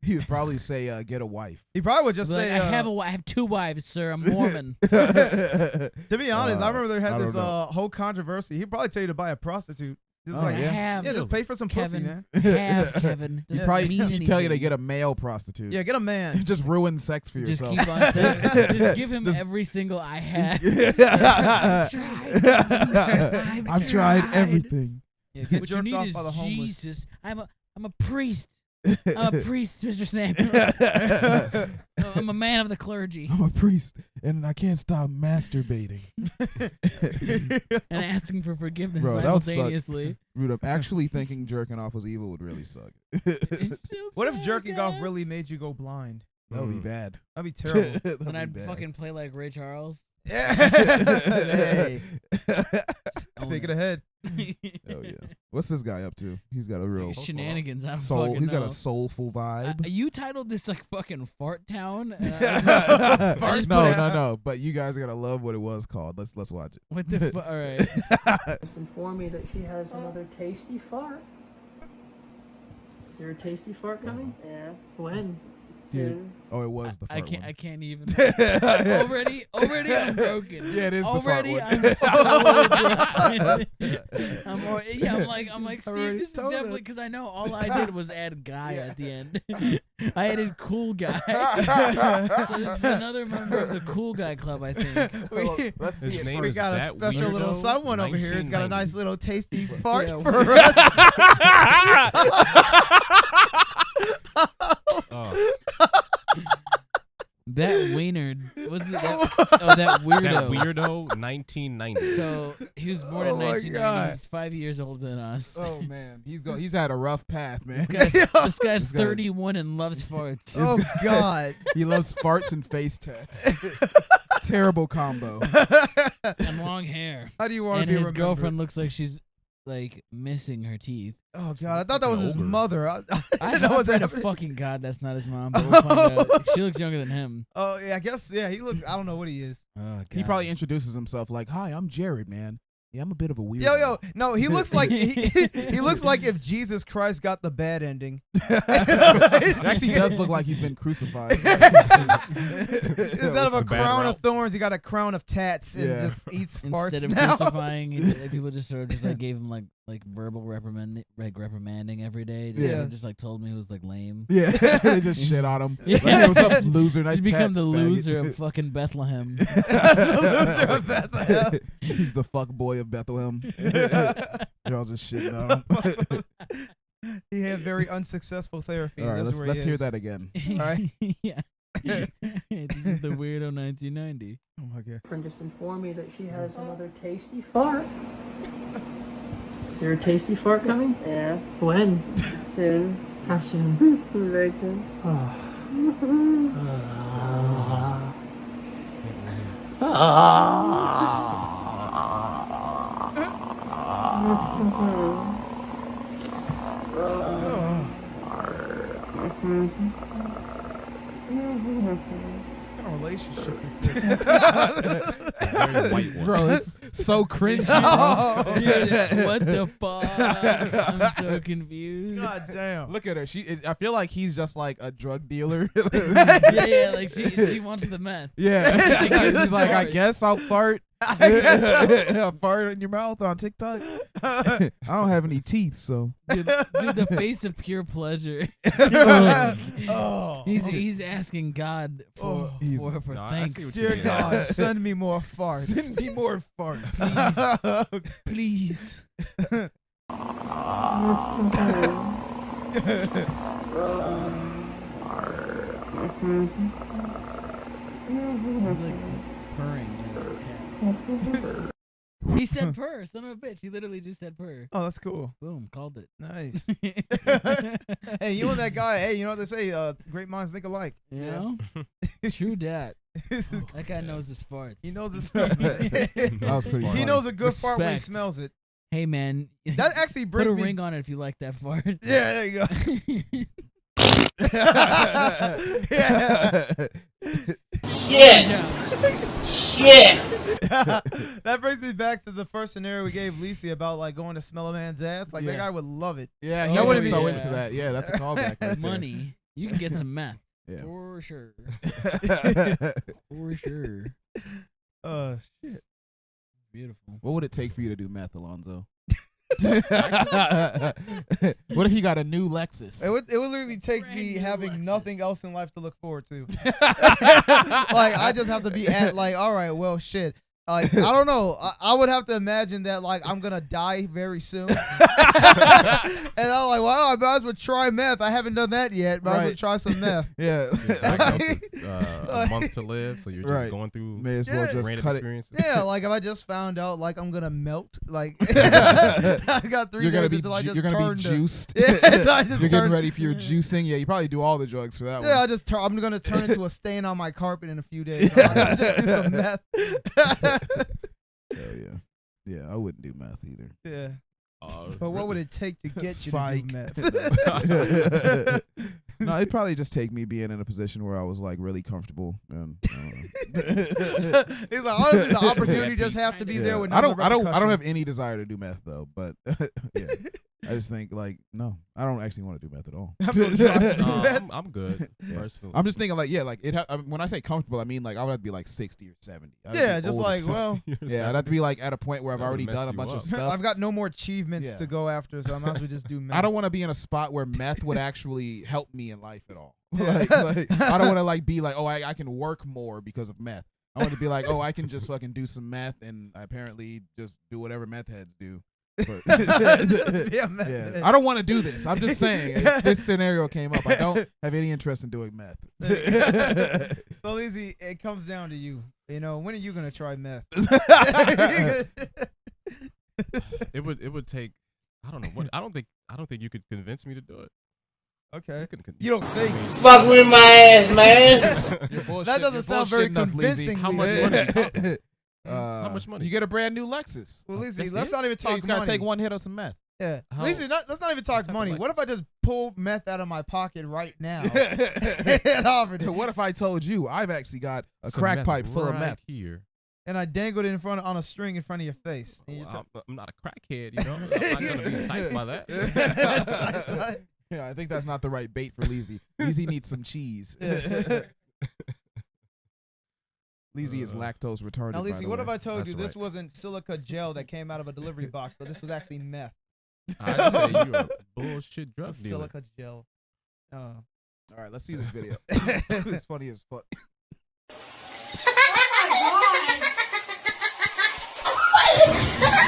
He would probably say, "Get a wife." He probably would just Like, say, I have 2 wives, sir. I'm Mormon. To be honest, I remember they I had don't this know. whole controversy. He'd probably tell you to buy a prostitute. Just Oh, like, yeah? yeah, just pay for some Kevin. pussy, man. Have Kevin. He'd Doesn't probably mean he'd tell you to anything. get a male prostitute. Yeah, get a man. Just ruin sex for Just yourself. keep on saying, just give him Just- every single I have. I've tried everything. Yeah, get What you jerked need off is by the homeless. Jesus. I'm a priest. I'm a priest, Mr. Samuel. I'm a man of the clergy. I'm a priest, and I can't stop masturbating. And asking for forgiveness Bro, that would suck. simultaneously. Dude, actually thinking jerking off was evil would really suck. What if jerking off really made you go blind? That would be bad. That'd be terrible. That'd When be I'd bad. fucking play like Ray Charles. Hey. Own Think it it. ahead. Oh yeah. What's this guy up to? He's got a real Shenanigans. I don't soul. fucking He's got know. a soulful vibe. You titled this like fucking Fart Town. No. But you guys gotta love what it was called. Let's watch it. What the fuck? All right. Just inform me that she has another tasty fart. Is there a tasty fart coming? Yeah. When? Dude. Oh, it was the fart I can't even. Yeah. already I'm broken. Yeah, it is already the fart one. I'm so broken. I'm like, I Steve, already this is told definitely us. because I know all I did was add guy at the end. I added cool guy. So this is another member of the cool guy club, I think. Let's see. His name We is got a that special weirdo little someone over here. He's got a 1990. nice little tasty fart Yeah, for us. Oh, That wiener. What's it? That weirdo. that weirdo 1990. So he was born in Oh my 1990. God. He's 5 years older than us. Oh man, he's had a rough path, man. This guy's This guy's- 31 and loves farts. Oh God. He loves farts and face tats. Terrible combo. And long hair. How do you want And to be his remembered? girlfriend looks like she's like missing her teeth. Oh God, I thought that was his ogre. mother. I that was swear to happening. fucking God, that's not his mom. But we'll find out. She looks younger than him. Oh yeah, I guess yeah. He looks. I don't know what he is. Oh God. He probably introduces himself like, "Hi, I'm Jared, man. Yeah, I'm a bit of a weirdo." Yo, no, he looks like he looks like if Jesus Christ got the bad ending. It actually does look like he's been crucified. Instead of a The bad crown route. of thorns, he got a crown of tats and Yeah. just eats farts Instead of now. crucifying, people just sort of just like gave him like verbal reprimanding every day. Just, Yeah. just like told me he was like lame. Yeah, they just shit on him. Yeah. Like, hey, what's up, loser? Nice He's become tats, the faggot. loser of fucking Bethlehem. The loser of Bethlehem. He's the fuck boy of Bethlehem. Y'all just shitting on him. He had very unsuccessful therapy. All right, That's where he let's hear is. that again. All right. Yeah. This is the weirdo 1990. Oh my God. Friend just informed me that she has another tasty fart. Is there a tasty fart coming? Yeah. When? Soon. How soon? Very soon. What kind of relationship is this? Very white one. Bro, it's so cringy. Dude, what the fuck? I'm so confused. God damn. Look at her. I feel like he's just like a drug dealer. Yeah, like she wants the meth. Yeah. She gives She's like, I farts. guess I'll fart. I'll fart in your mouth on TikTok. I don't have any teeth, so. Dude, the face of pure pleasure. Oh. He's asking God for No, I thanks. see what you Dear mean. God, send me more farts. Send me more farts. Please. He's like purring like a cat. He said purr, son of a bitch. He literally just said purr. Oh, that's cool. Boom, called it. Nice. Hey, you know that guy? Hey, you know what they say? Great minds think alike. You know? True dat. That guy knows his farts. He knows his stuff. Man. That was pretty He funny. knows a good fart when he Respect. smells it. Hey man, That actually put brings a me. ring on it if you like that fart. Yeah, there you go. Yeah. Shit. That brings me back to the first scenario we gave Leezy about like going to smell a man's ass. Like that Yeah. guy would love it. Yeah, Oh, he would be yeah. so into that. Yeah, that's a callback. Right there. Money. You can get some meth. Yeah. For sure. For sure. Shit. Beautiful. What would it take for you to do meth, Alonzo? What if you got a new Lexus? It would literally take Brand me new having Lexus. nothing else in life to look forward to. Like I just have to be at like, all right, well, shit. Like I don't know. I would have to imagine that like I'm gonna die very soon, and I'm like, well, I might as well try meth. I haven't done that yet. Might as well Right. try some meth. Yeah. A month to live, so you're just Right. going through May as well just random cut it. experiences. Yeah, like if I just found out like I'm gonna melt, like I got 3 You're days gonna be until I just you're gonna turn be to- juiced. Yeah, until I just You're getting turn- ready for your juicing. Yeah, you probably do all the drugs for that Yeah, one. I'm gonna turn into a stain on my carpet in a few days. So I'll just do some meth. Hell yeah. Yeah, I wouldn't do meth either. Yeah. Oh, But what would it take to get you Psych. to do meth? No, it'd probably just take me being in a position where I was like really comfortable. And, He's like, honestly, the opportunity just has to be there with no I don't have repercussion. any desire to do meth though. But yeah, I just think like no, I don't actually want to do meth at all. I'm good personally. I'm just thinking like like it. When I say comfortable, I mean like I would have to be like 60 or 70. Yeah, just like well, yeah, I'd have to be like at a point where I've already done a bunch of stuff. I've got no more achievements to go after, so I might as well just do meth. I don't want to be in a spot where meth would actually help me in life at all. Like, I don't want to like be like, oh, I can work more because of meth. I want to be like, oh, I can just fucking do some meth and apparently just do whatever meth heads do. But, yeah. I don't want to do this. I'm just saying, if this scenario came up, I don't have any interest in doing meth. So Leezy, it comes down to you. You know, when are you gonna try meth? It would take. I don't know. I don't think you could convince me to do it. Okay. You don't think? Fuck with my ass, man. That doesn't sound very convincing. How much money? How much money? You get a brand new Lexus. Well, Leezy, let's not even talk money. You just gotta take one hit of some meth. Yeah. Leezy, let's not even talk money. What if I just pull meth out of my pocket right now and offered it? What if I told you I've actually got a crack pipe full of meth here, and I dangled it on a string in front of your face? I'm not a crackhead, you know. I'm not gonna be enticed by that. Yeah, I think that's not the right bait for Leezy. Leezy needs some cheese. Leezy is lactose retarded. Now, Leezy, what if I told you this wasn't silica gel that came out of a delivery box, but this was actually meth? I'd say you're a bullshit drug dealer. Silica gel. All right, let's see this video. It's funny as fuck.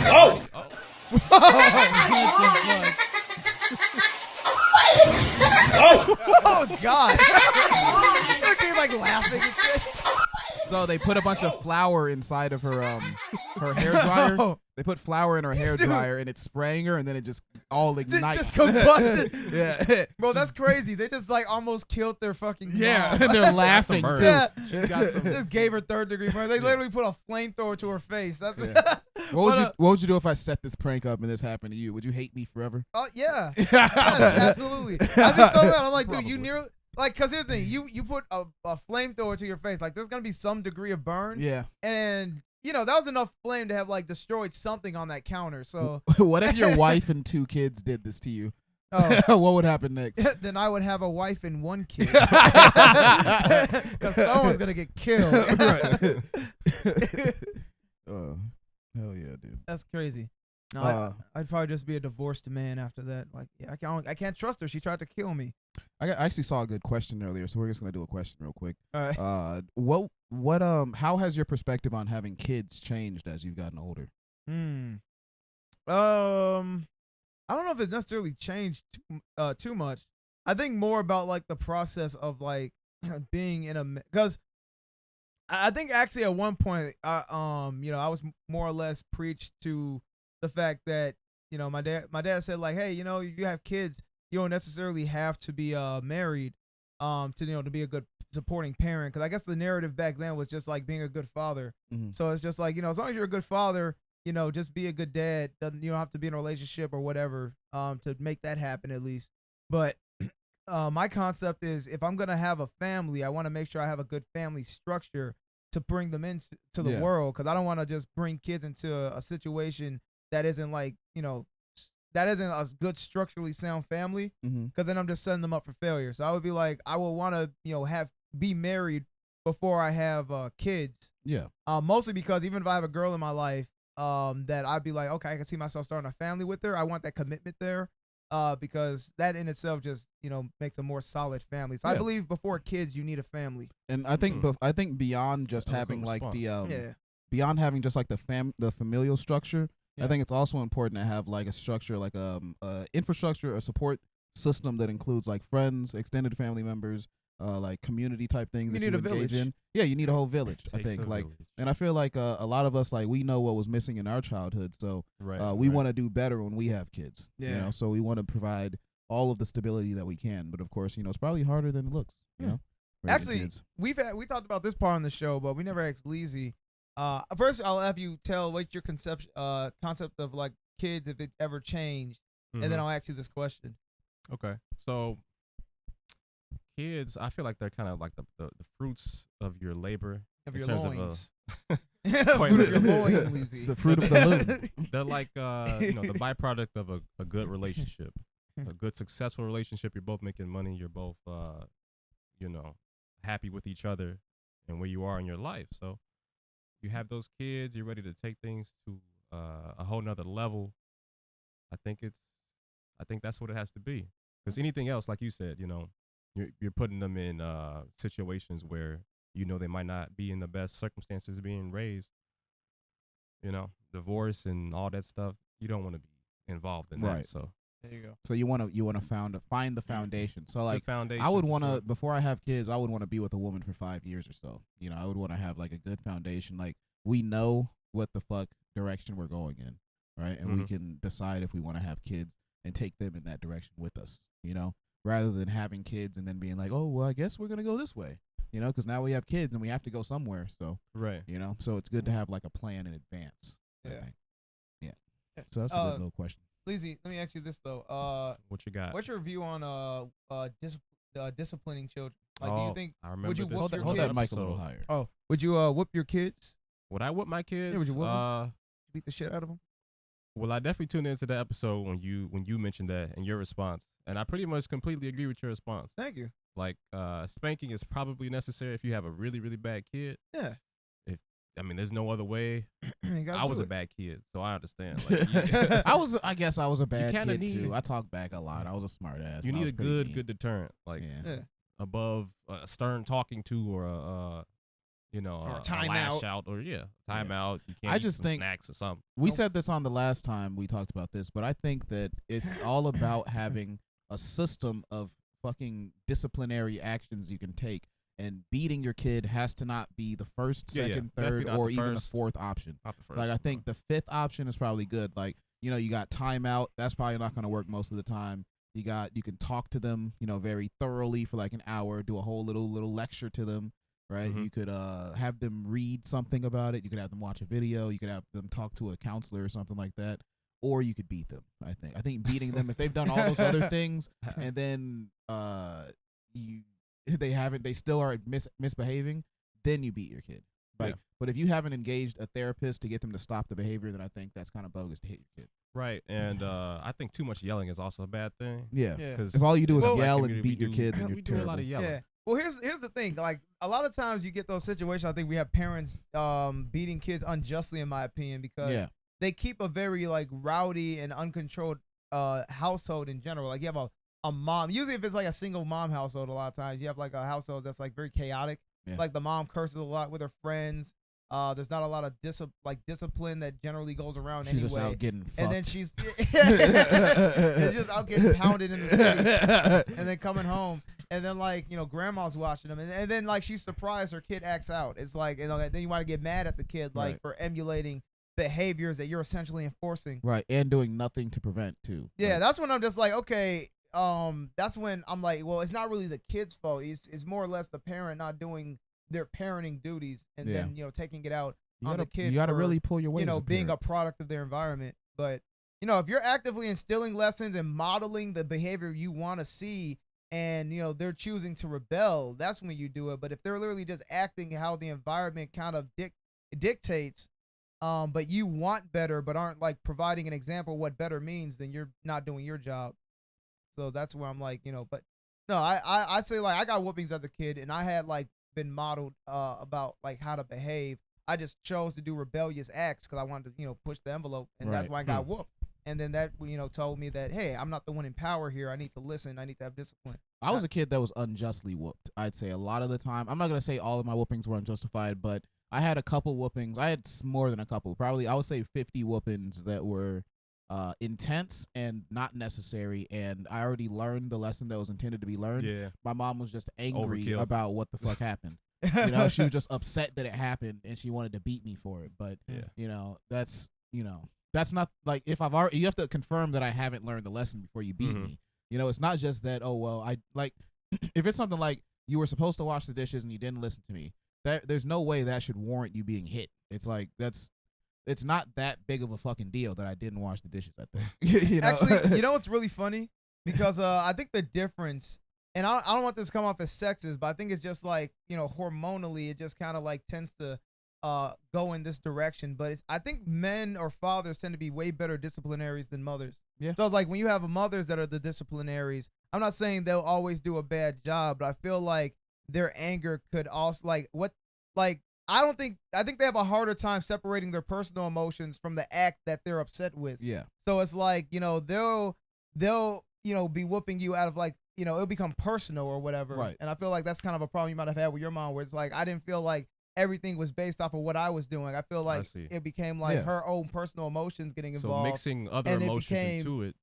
Oh! Oh God! They're like laughing and shit. So they put a bunch of flour inside of her hair dryer. No. They put flour in her hair dryer and it's spraying her, and then it just all ignites. Just combusted. Yeah, bro, that's crazy. They just like almost killed their fucking mom. And they're laughing too. Yeah. She's got some. Just gave her third-degree murder. They literally put a flamethrower to her face. That's What would you do if I set this prank up and this happened to you? Would you hate me forever? Yeah. Yes, absolutely. I'd be so mad. I'm like, dude, you nearly. Like, cause here's the thing, you put a flamethrower to your face, like there's gonna be some degree of burn. Yeah. And you know that was enough flame to have like destroyed something on that counter. So what if your wife and 2 kids did this to you? What would happen next? Then I would have a wife and 1 kid. Cause someone's gonna get killed. Right. Hell yeah, dude. That's crazy. No, I'd probably just be a divorced man after that. Like, yeah, I can't trust her. She tried to kill me. I actually saw a good question earlier, so we're just gonna do a question real quick. All right. How has your perspective on having kids changed as you've gotten older? I don't know if it necessarily changed too much. I think more about like the process of like being in a, because I think actually at one point I was more or less preached to the fact that, you know, my dad said like, hey, you know, if you have kids, you don't necessarily have to be married to be a good supporting parent, because I guess the narrative back then was just like being a good father. Mm-hmm. So it's just like, you know, as long as you're a good father, you know, just be a good dad. You don't have to be in a relationship or whatever to make that happen at least. But my concept is, if I'm gonna have a family, I want to make sure I have a good family structure to bring them into the world, because I don't want to just bring kids into a situation that isn't like, you know, that isn't a good structurally sound family, because then I'm just setting them up for failure. So I would be like, I would want to, you know, be married before I have kids. Yeah. Mostly because even if I have a girl in my life, that I'd be like, okay, I can see myself starting a family with her. I want that commitment there, because that in itself just, you know, makes a more solid family. So I believe before kids, you need a family. And I think I think beyond just having like beyond having just like the familial structure. Yeah. I think it's also important to have like a structure, like infrastructure, a support system that includes like friends, extended family members, like community type things that you engage in. Yeah, you need a whole village. I think and I feel like a lot of us, like, we know what was missing in our childhood, so we want to do better when we have kids. Yeah. You know, so we want to provide all of the stability that we can. But of course, you know, it's probably harder than it looks. You know, actually, we talked about this part on the show, but we never asked Leezy. First, I'll have you tell what's your concept of like kids, if it ever changed, and then I'll ask you this question. Okay, so kids, I feel like they're kind of like the fruits of your labor, of your loins. Quite Fruit of the literally. loin, Leezy. The fruit of the loom. They're like the byproduct of a good relationship, a good successful relationship. You're both making money. You're both happy with each other and where you are in your life. So you have those kids. You're ready to take things to a whole nother level. I think that's what it has to be. Because anything else, like you said, you're putting them in situations where they might not be in the best circumstances being raised. Divorce and all that stuff. You don't want to be involved in that. So there you go. So you want to find the foundation. So like foundation, I would for want to sure. before I have kids, I would want to be with a woman for 5 years or so. I would want to have like a good foundation. Like we know what the fuck direction we're going in, right? And we can decide if we want to have kids and take them in that direction with us. Rather than having kids and then being like, oh well, I guess we're gonna go this way. Because now we have kids and we have to go somewhere. So right. So it's good to have like a plan in advance. I think. Yeah. So that's a good little question. Leezy, let me ask you this though. What you got? What's your view on disciplining children? Like, do you think I remember would you this whoop your Hold kids? that mic a little higher. Oh, would you whoop your kids? Would I whip my kids? Yeah, would you whoop them? Beat the shit out of them? Well, I definitely tuned into the episode when you mentioned that and your response, and I pretty much completely agree with your response. Thank you. Like, spanking is probably necessary if you have a really, really bad kid. Yeah. There's no other way. I was a bad kid, so I understand. Like, I guess I was a bad kid too. I talk back a lot. I was a smart ass. You need a good deterrent, like above a stern talking to or a lash out or timeout. You can't I eat just some think snacks or something. We said this on the last time we talked about this, but I think that it's all about having a system of fucking disciplinary actions you can take, and beating your kid has to not be the first, second, third, or even the fourth option. Not the first. Like I think the fifth option is probably good. Like you got timeout. That's probably not going to work most of the time. You can talk to them, very thoroughly for like an hour. Do a whole little lecture to them. Right, you could have them read something about it. You could have them watch a video. You could have them talk to a counselor or something like that, or you could beat them. I think beating them, if they've done all those other things and then they still are misbehaving, then you beat your kid. Like, but if you haven't engaged a therapist to get them to stop the behavior, then I think that's kind of bogus to hit your kid. Right, and I think too much yelling is also a bad thing. Yeah, because if all you do is yell and beat your kid, then you're we do terrible. a lot of yelling. Yeah. Well, here's the thing. Like a lot of times you get those situations. I think we have parents beating kids unjustly, in my opinion, because they keep a very like rowdy and uncontrolled household in general. Like you have a mom. Usually, if it's like a single mom household, a lot of times you have like a household that's like very chaotic. Yeah. Like the mom curses a lot with her friends. There's not a lot of discipline that generally goes around she's anyway. Just out getting fucked. And then she's just out getting pounded in the city, and then coming home. And then grandma's watching them, and then like she's surprised her kid acts out. It's like then you want to get mad at the kid for emulating behaviors that you're essentially enforcing. Right, and doing nothing to prevent too. Yeah, that's when I'm just like, okay, that's when I'm like, well, it's not really the kid's fault. It's more or less the parent not doing their parenting duties, and then taking it out on the kid. You got to really pull your weight. Being a product of their environment. But if you're actively instilling lessons and modeling the behavior you want to see, and they're choosing to rebel, that's when you do it. But if they're literally just acting how the environment kind of dictates, but you want better but aren't like providing an example of what better means, then you're not doing your job. So that's where I'm like, but no, I say like I got whoopings as a kid, and I had like been modeled about like how to behave. I just chose to do rebellious acts because I wanted to push the envelope, and that's why I got whooped. And then that told me that, hey, I'm not the one in power here. I need to listen. I need to have discipline. I was a kid that was unjustly whooped. I'd say a lot of the time. I'm not going to say all of my whoopings were unjustified, but I had a couple whoopings. I had more than a couple. Probably, I would say 50 whoopings that were intense and not necessary. And I already learned the lesson that was intended to be learned. Yeah. My mom was just angry Overkill. about what the fuck happened. She was just upset that it happened, and she wanted to beat me for it. But, that's not like if I've already, you have to confirm that I haven't learned the lesson before you beat me. It's not just that, oh, well, I like, if it's something like you were supposed to wash the dishes and you didn't listen to me, there's no way that should warrant you being hit. It's like, it's not that big of a fucking deal that I didn't wash the dishes, I think. Actually, what's really funny? Because I think the difference, and I don't want this to come off as sexist, but I think it's just like, hormonally, it just kind of like tends to go in this direction, but I think men or fathers tend to be way better disciplinaries than mothers. Yeah. So it's like when you have mothers that are the disciplinaries, I'm not saying they'll always do a bad job, but I feel like their anger could also I think they have a harder time separating their personal emotions from the act that they're upset with. Yeah. So it's like, they'll be whooping you out of it'll become personal or whatever. Right. And I feel like that's kind of a problem you might have had with your mom, where it's like, I didn't feel like everything was based off of what I was doing. I feel like it became like her own personal emotions getting involved. So mixing other emotions into it.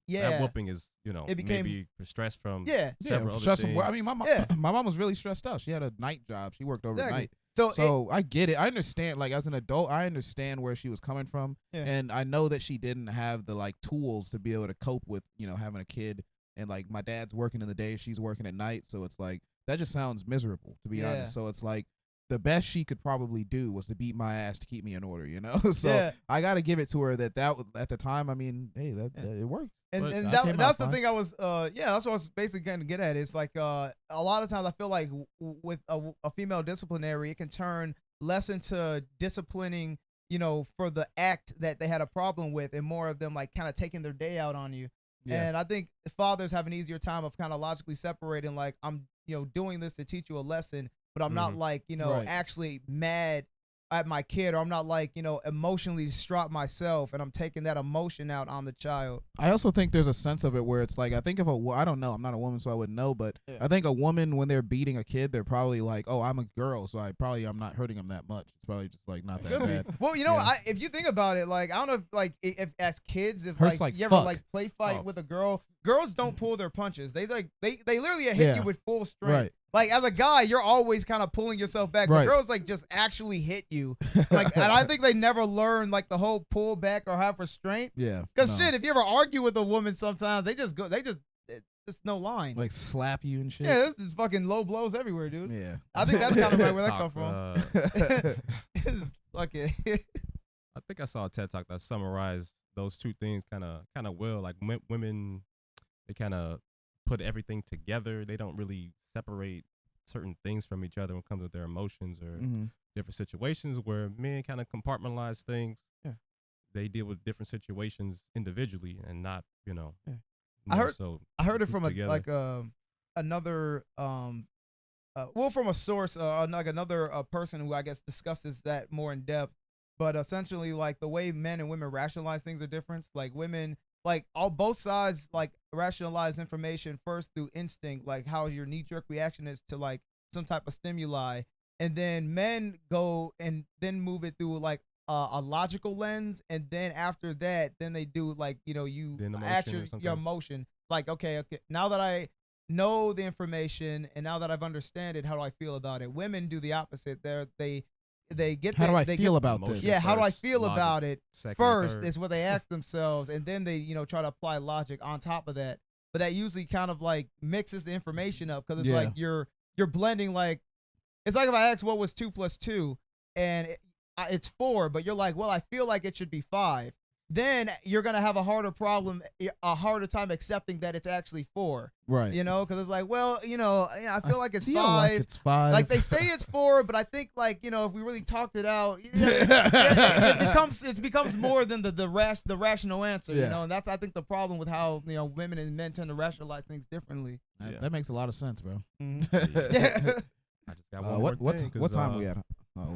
That whooping is, it became, maybe stress from several other things. I mean, my mom was really stressed out. She had a night job. She worked overnight. Exactly. So I get it. I understand. Like, as an adult, I understand where she was coming from, and I know that she didn't have the tools to be able to cope with having a kid. And like, my dad's working in the day, she's working at night, so it's like that just sounds miserable, to be honest. So it's like the best she could probably do was to beat my ass to keep me in order, So I got to give it to her that at the time, I mean, hey, it worked. And that's the thing I was, that's what I was basically going to get at. It's like a lot of times I feel like with a female disciplinary, it can turn less into disciplining, for the act that they had a problem with, and more of them like kind of taking their day out on you. Yeah. And I think fathers have an easier time of kind of logically separating, like, I'm, doing this to teach you a lesson, but I'm not like, actually mad at my kid, or I'm not like, emotionally distraught myself, and I'm taking that emotion out on the child. I also think there's a sense of it where it's like, I think I don't know, I'm not a woman, so I wouldn't know, but I think a woman, when they're beating a kid, they're probably like, oh, I'm a girl, so I'm not hurting him that much. It's probably just like not that bad. Well, if you think about it, like, I don't know if as kids, if hurts like you ever play fight with a girl, girls don't pull their punches. They literally hit you with full strength. Right. Like, as a guy, you're always kind of pulling yourself back. But girls just actually hit you. Like, and I think they never learn like the whole pull back or have restraint. Yeah. Because shit, if you ever argue with a woman, sometimes there's no line. Like, slap you and shit. Yeah, this is fucking low blows everywhere, dude. Yeah. I think that's kind of where that come from. Okay. I think I saw a TED Talk that summarized those two things kind of well. Like, women, they kind of put everything together. They don't really separate certain things from each other when it comes to their emotions or different situations, where men kind of compartmentalize things. Yeah. They deal with different situations individually and not, I heard it from another from a source, like another person who I guess discusses that more in depth. But essentially, like, the way men and women rationalize things are different. Like, women, like, both sides, like, rationalize information first through instinct, like how your knee-jerk reaction is to like some type of stimuli, and then men go and then move it through like a logical lens, and then after that, then they do like you act your emotion. Like, okay, now that I know the information and now that I've understand it, how do I feel about it? Women do the opposite. They get how do I feel about this? Yeah, how do I feel about it first is what they ask themselves, and then they try to apply logic on top of that. But that usually kind of like mixes the information up, because it's like you're blending, like, it's like if I ask what was 2 + 2 and it's 4, but you're like, well, I feel like it should be 5. Then you're gonna have a harder time accepting that it's actually 4. Right. Because it's like, well, I feel like it's 5. Like it's 5. Like, they say it's 4, but I think, like, if we really talked it out, it becomes more than the rational answer. And that's, I think, the problem with how women and men tend to rationalize things differently. That makes a lot of sense, bro. Yeah. I just got one more thing. What time we at?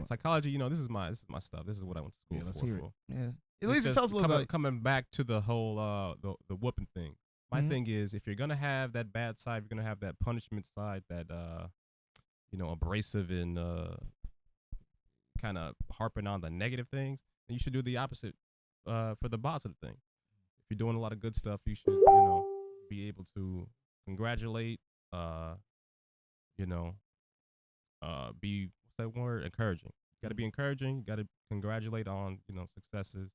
Psychology, this is my stuff. This is what I went to school for. Let's hear it. Yeah. At least tell us a little bit. Coming back to the whole the whooping thing. My thing is, if you're gonna have that bad side, you're gonna have that punishment side, that abrasive and kind of harping on the negative things, then you should do the opposite for the positive thing. If you're doing a lot of good stuff, you should be able to congratulate, be, what's that word? Encouraging. You got to be encouraging. You got to congratulate on successes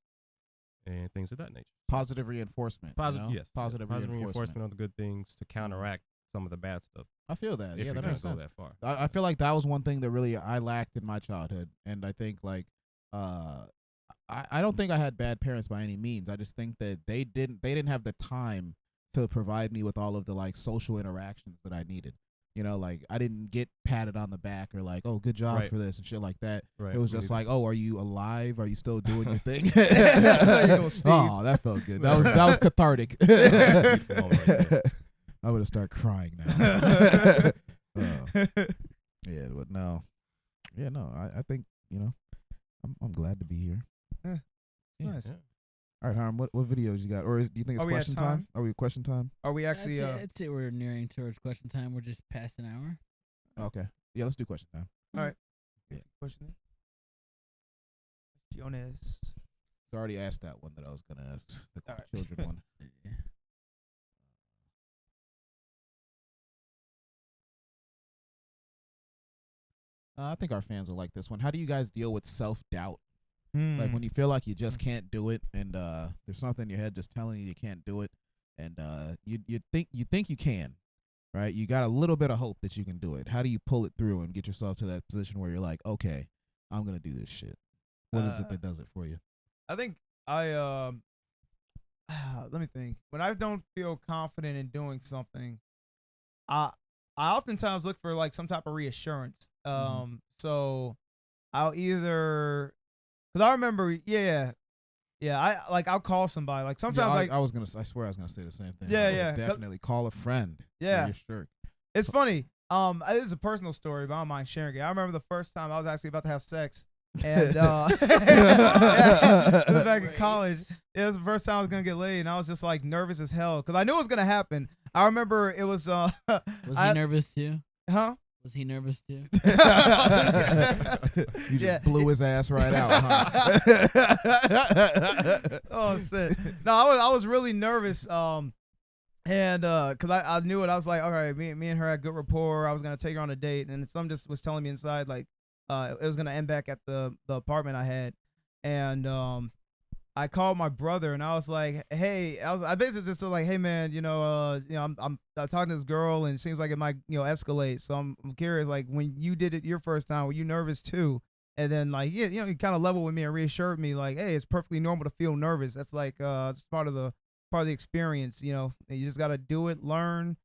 and things of that nature. Positive reinforcement. Yes. Positive reinforcement of the good things to counteract some of the bad stuff. I feel that. If yeah, that you're makes gonna sense. go that far. I feel like that was one thing that really I lacked in my childhood, and I think like I don't think I had bad parents by any means. I just think that they didn't have the time to provide me with all of the like social interactions that I needed. You know, like I didn't get patted on the back or like, oh, good job Right. for this and shit like that. Right. It was Me just neither. like, oh, are you alive? Are you still doing your thing? go, Steve. Oh, that felt good. That was cathartic. That's a beautiful moment right there. I would have started crying now. Yeah, but no. Yeah, no. I think, you know, I'm glad to be here. Yeah, Yeah. nice. Yeah. All right, Harm, what videos you got? Or do you think it's Are we at question time? time? Are we at question time? Are we actually? I'd say we're nearing towards question time. We're just past an hour. Okay. Yeah, let's do question time. All right. Yeah. Question. Jonas. So I already asked that one that I was going to ask, the All right. children one. I think our fans will like this one. How do you guys deal with self-doubt? Like when you feel like you just can't do it, and there's something in your head just telling you can't do it, and you think you can, right? You got a little bit of hope that you can do it. How do you pull it through and get yourself to that position where you're like, okay, I'm gonna do this shit? What is it that does it for you? I think let me think. When I don't feel confident in doing something, I oftentimes look for like some type of reassurance. So I'll either, cause I remember, I'll call somebody. Like sometimes, I swear I was gonna say the same thing. Yeah. Definitely call a friend. Yeah. You're sure. It's funny. It is a personal story, but I don't mind sharing it. I remember the first time I was actually about to have sex. And it was back in college. It was the first time I was gonna get laid, and I was just like nervous as hell because I knew it was gonna happen. I remember it was. Was he nervous too? Huh? Was he nervous too? You just blew his ass right out, huh? Oh shit! No, I was really nervous. And cause I knew it. I was like, all right, me and her had good rapport. I was gonna take her on a date, and some just was telling me inside like, it was gonna end back at the apartment I had, and I called my brother and I was like, hey, I basically just said like, hey man, I'm talking to this girl and it seems like it might escalate. So I'm curious, like when you did it your first time, were you nervous too? And then like you kind of leveled with me and reassured me like, hey, it's perfectly normal to feel nervous. That's like it's part of the experience. You just gotta do it, learn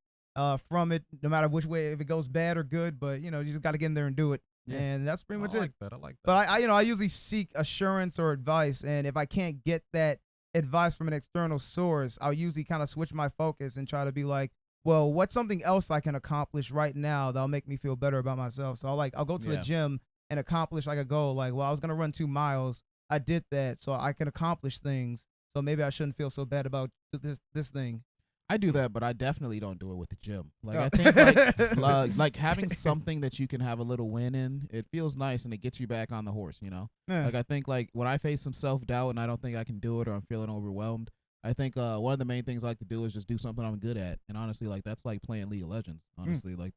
from it, no matter which way, if it goes bad or good. But you just gotta get in there and do it. Yeah. And that's pretty much it. I like that. But I usually seek assurance or advice, and if I can't get that advice from an external source, I'll usually kind of switch my focus and try to be like, well, what's something else I can accomplish right now that'll make me feel better about myself? So I'll go to the gym and accomplish like a goal. Like, well, I was gonna run 2 miles. I did that, so I can accomplish things. So maybe I shouldn't feel so bad about this thing. I do that, but I definitely don't do it with the gym. Like I think like having something that you can have a little win in, it feels nice and it gets you back on the horse, Yeah. Like I think like when I face some self-doubt and I don't think I can do it or I'm feeling overwhelmed, I think one of the main things I like to do is just do something I'm good at. And honestly, like that's like playing League of Legends. Honestly, like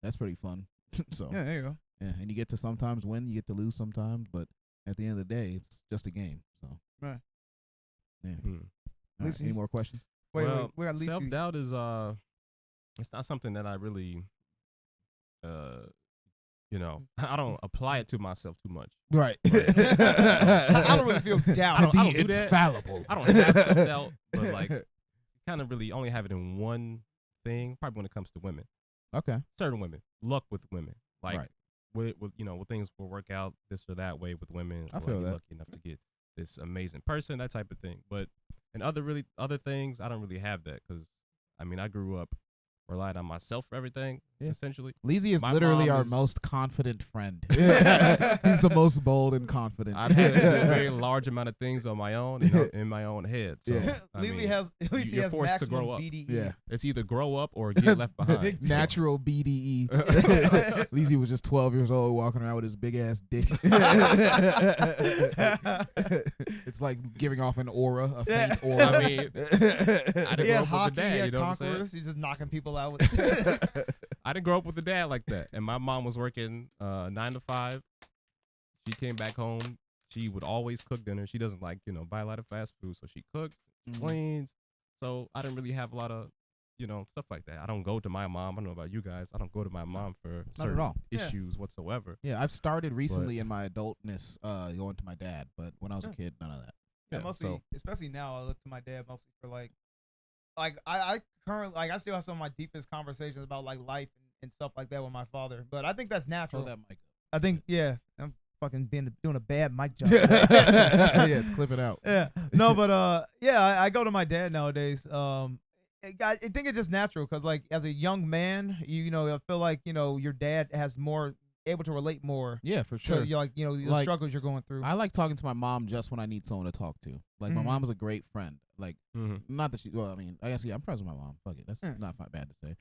that's pretty fun. So yeah, there you go. Yeah, and you get to sometimes win, you get to lose sometimes, but at the end of the day, it's just a game. So right. Yeah. All right, any more questions? Wait, we got Leezy. Self-doubt is it's not something that I really I don't apply it to myself too much. Right. I don't really feel doubt. I don't do that. Infallible. I don't have self-doubt, but like kind of really only have it in one thing, probably when it comes to women. Okay. Certain women. Luck with women. Like right. with things will work out this or that way with women. I feel like, that. lucky enough to get this amazing person, that type of thing. But and other things, I don't really have that because I mean I grew up relied on myself for everything, essentially. Leezy is My literally mom our is- most confident friend. He's the most bold and confident. I've had to do a very large amount of things on my own, in my own head. So I mean, at least he you're has forced to maximum grow up. BDE. Yeah. It's either grow up or get left behind. So- Natural BDE. Leezy was just 12 years old walking around with his big ass dick. It's like giving off an aura, a faint aura. I mean, I didn't He grow had up hockey, with a dad. he You had know what I'm saying? conquerors. He's just knocking people out with I didn't grow up with a dad like that. And my mom was working 9 to 5. She came back home. She would always cook dinner. She doesn't like, buy a lot of fast food. So she cooks, cleans. So I didn't really have a lot of, stuff like that. I don't go to my mom. I don't know about you guys. I don't go to my mom for certain all. issues whatsoever. Yeah, I've started recently in my adultness going to my dad, but when I was a kid, none of that. Yeah, mostly, especially now, I look to my dad mostly for like I currently I still have some of my deepest conversations about like life and stuff like that with my father. But I think that's natural. Hold that mic I think I'm fucking doing a bad mic job. yeah, it's clipping out. Yeah, no, but I go to my dad nowadays. I think it's just natural because like as a young man, you know, I feel like your dad has more able to relate more. Yeah, for sure. To the struggles you're going through. I like talking to my mom just when I need someone to talk to. Like my mom is a great friend. Like not that she. Well, I mean, I guess I'm friends with my mom. Fuck it, that's not bad to say.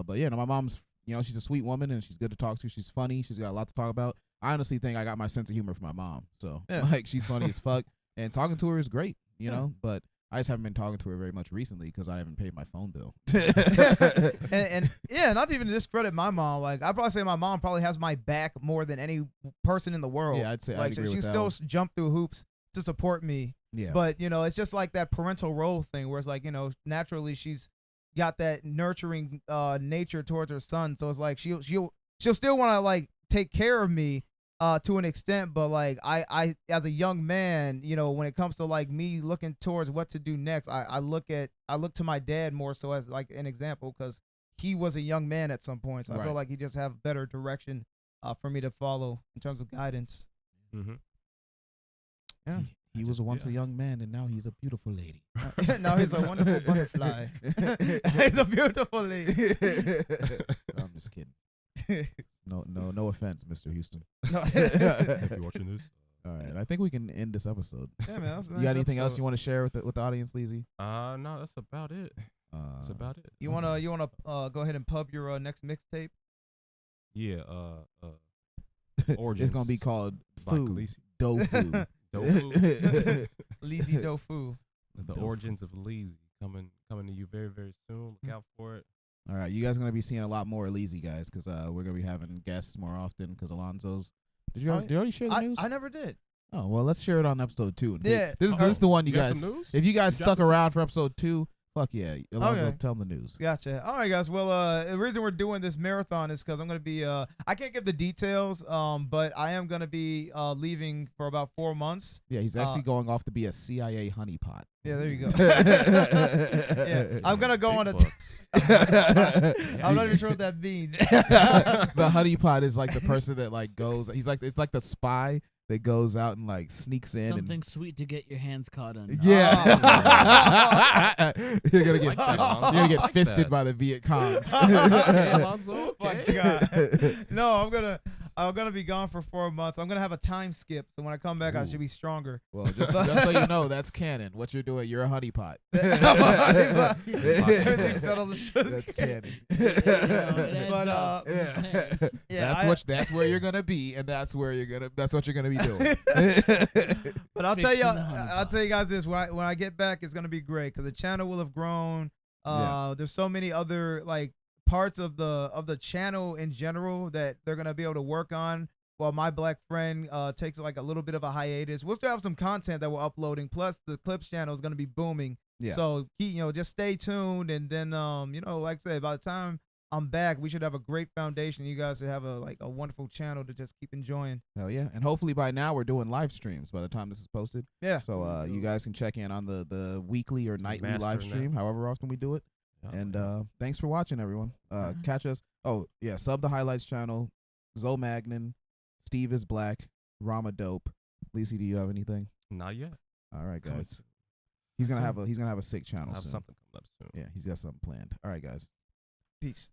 But yeah, no, my mom's. She's a sweet woman and she's good to talk to. She's funny. She's got a lot to talk about. I honestly think I got my sense of humor from my mom. So like she's funny as fuck, and talking to her is great. You know, but I just haven't been talking to her very much recently because I haven't paid my phone bill. and not to even discredit my mom. Like I probably say my mom probably has my back more than any person in the world. Yeah, I'd say like I'd agree she with that still one. jump through hoops to support me. Yeah. But it's just like that parental role thing where it's like naturally she's got that nurturing nature towards her son. So it's like she'll still want to like take care of me. To an extent, but like I as a young man, when it comes to like me looking towards what to do next, I look to my dad more so as like an example because he was a young man at some point. So I feel like he just have better direction for me to follow in terms of guidance. Mm-hmm. Yeah. He was once a young man, and now he's a beautiful lady. Now he's a wonderful butterfly. He's a beautiful lady. I'm just kidding. No offense, Mr. Houston. If you're watching this. All right, I think we can end this episode. Yeah, man. That's a You nice got anything else episode. you want to share with the audience, Leezy? No, that's about it. That's about it. You wanna go ahead and pub your next mixtape? Yeah. Origins. It's gonna be called by Food. Khaleesi. Dofu. Dofu. Leezy Dofu. The Origins of Leezy coming to you very, very soon. Look out for it. All right, you guys are gonna be seeing a lot more Leezy guys because we're gonna be having guests more often because Alonzo's. Did you already share the news? I never did. Oh well, let's share it on episode 2. Yeah. This is the one you got guys. some news? If you guys You stuck dropping around for episode 2, fuck yeah, Alonzo, Okay. tell them the news. Gotcha. All right, guys. Well, the reason we're doing this marathon is because I'm gonna be. I can't give the details. But I am gonna be leaving for about 4 months. Yeah, he's actually going off to be a CIA honeypot. Yeah, there you go. Yeah, I'm gonna go on a. I'm not even sure what that means. The honeypot is like the person that like goes. It's like the spy that goes out and like sneaks in. Something sweet to get your hands caught on. Yeah. You're gonna Like that, Alonzo. you're gonna get Like fisted that. by the Viet Cong. Okay, Alonzo. My Okay. God. No, I'm gonna be gone for 4 months. I'm gonna have a time skip, so when I come back, I should be stronger. Well, just so you know, that's canon. What you're doing, you're a honeypot. Everything settles. That's canon. But That's where you're gonna be, and that's what you're gonna be doing. But I'll tell Fixing you, the honey I'll pot. tell you guys this: when I get back, it's gonna be great because the channel will have grown. There's so many other like parts of the channel in general that they're gonna be able to work on. While my black friend takes like a little bit of a hiatus, we'll still have some content that we're uploading. Plus, the clips channel is gonna be booming. Yeah. So just stay tuned, and then like I said, by the time I'm back, we should have a great foundation. You guys should have a wonderful channel to just keep enjoying. Hell yeah. And hopefully by now we're doing live streams by the time this is posted. Yeah. So you guys can check in on the weekly or nightly live Mastering stream, however often we do it. Yeah. And thanks for watching, everyone. Catch us. Oh, yeah. Sub the Highlights channel. Zoe Magnin. Steve is Black. Rama Dope. Leezy, do you have anything? Not yet. All right, Coming guys. soon. He's gonna Soon. have a sick channel I'll have soon. something coming up soon. Yeah, he's got something planned. All right, guys. Peace.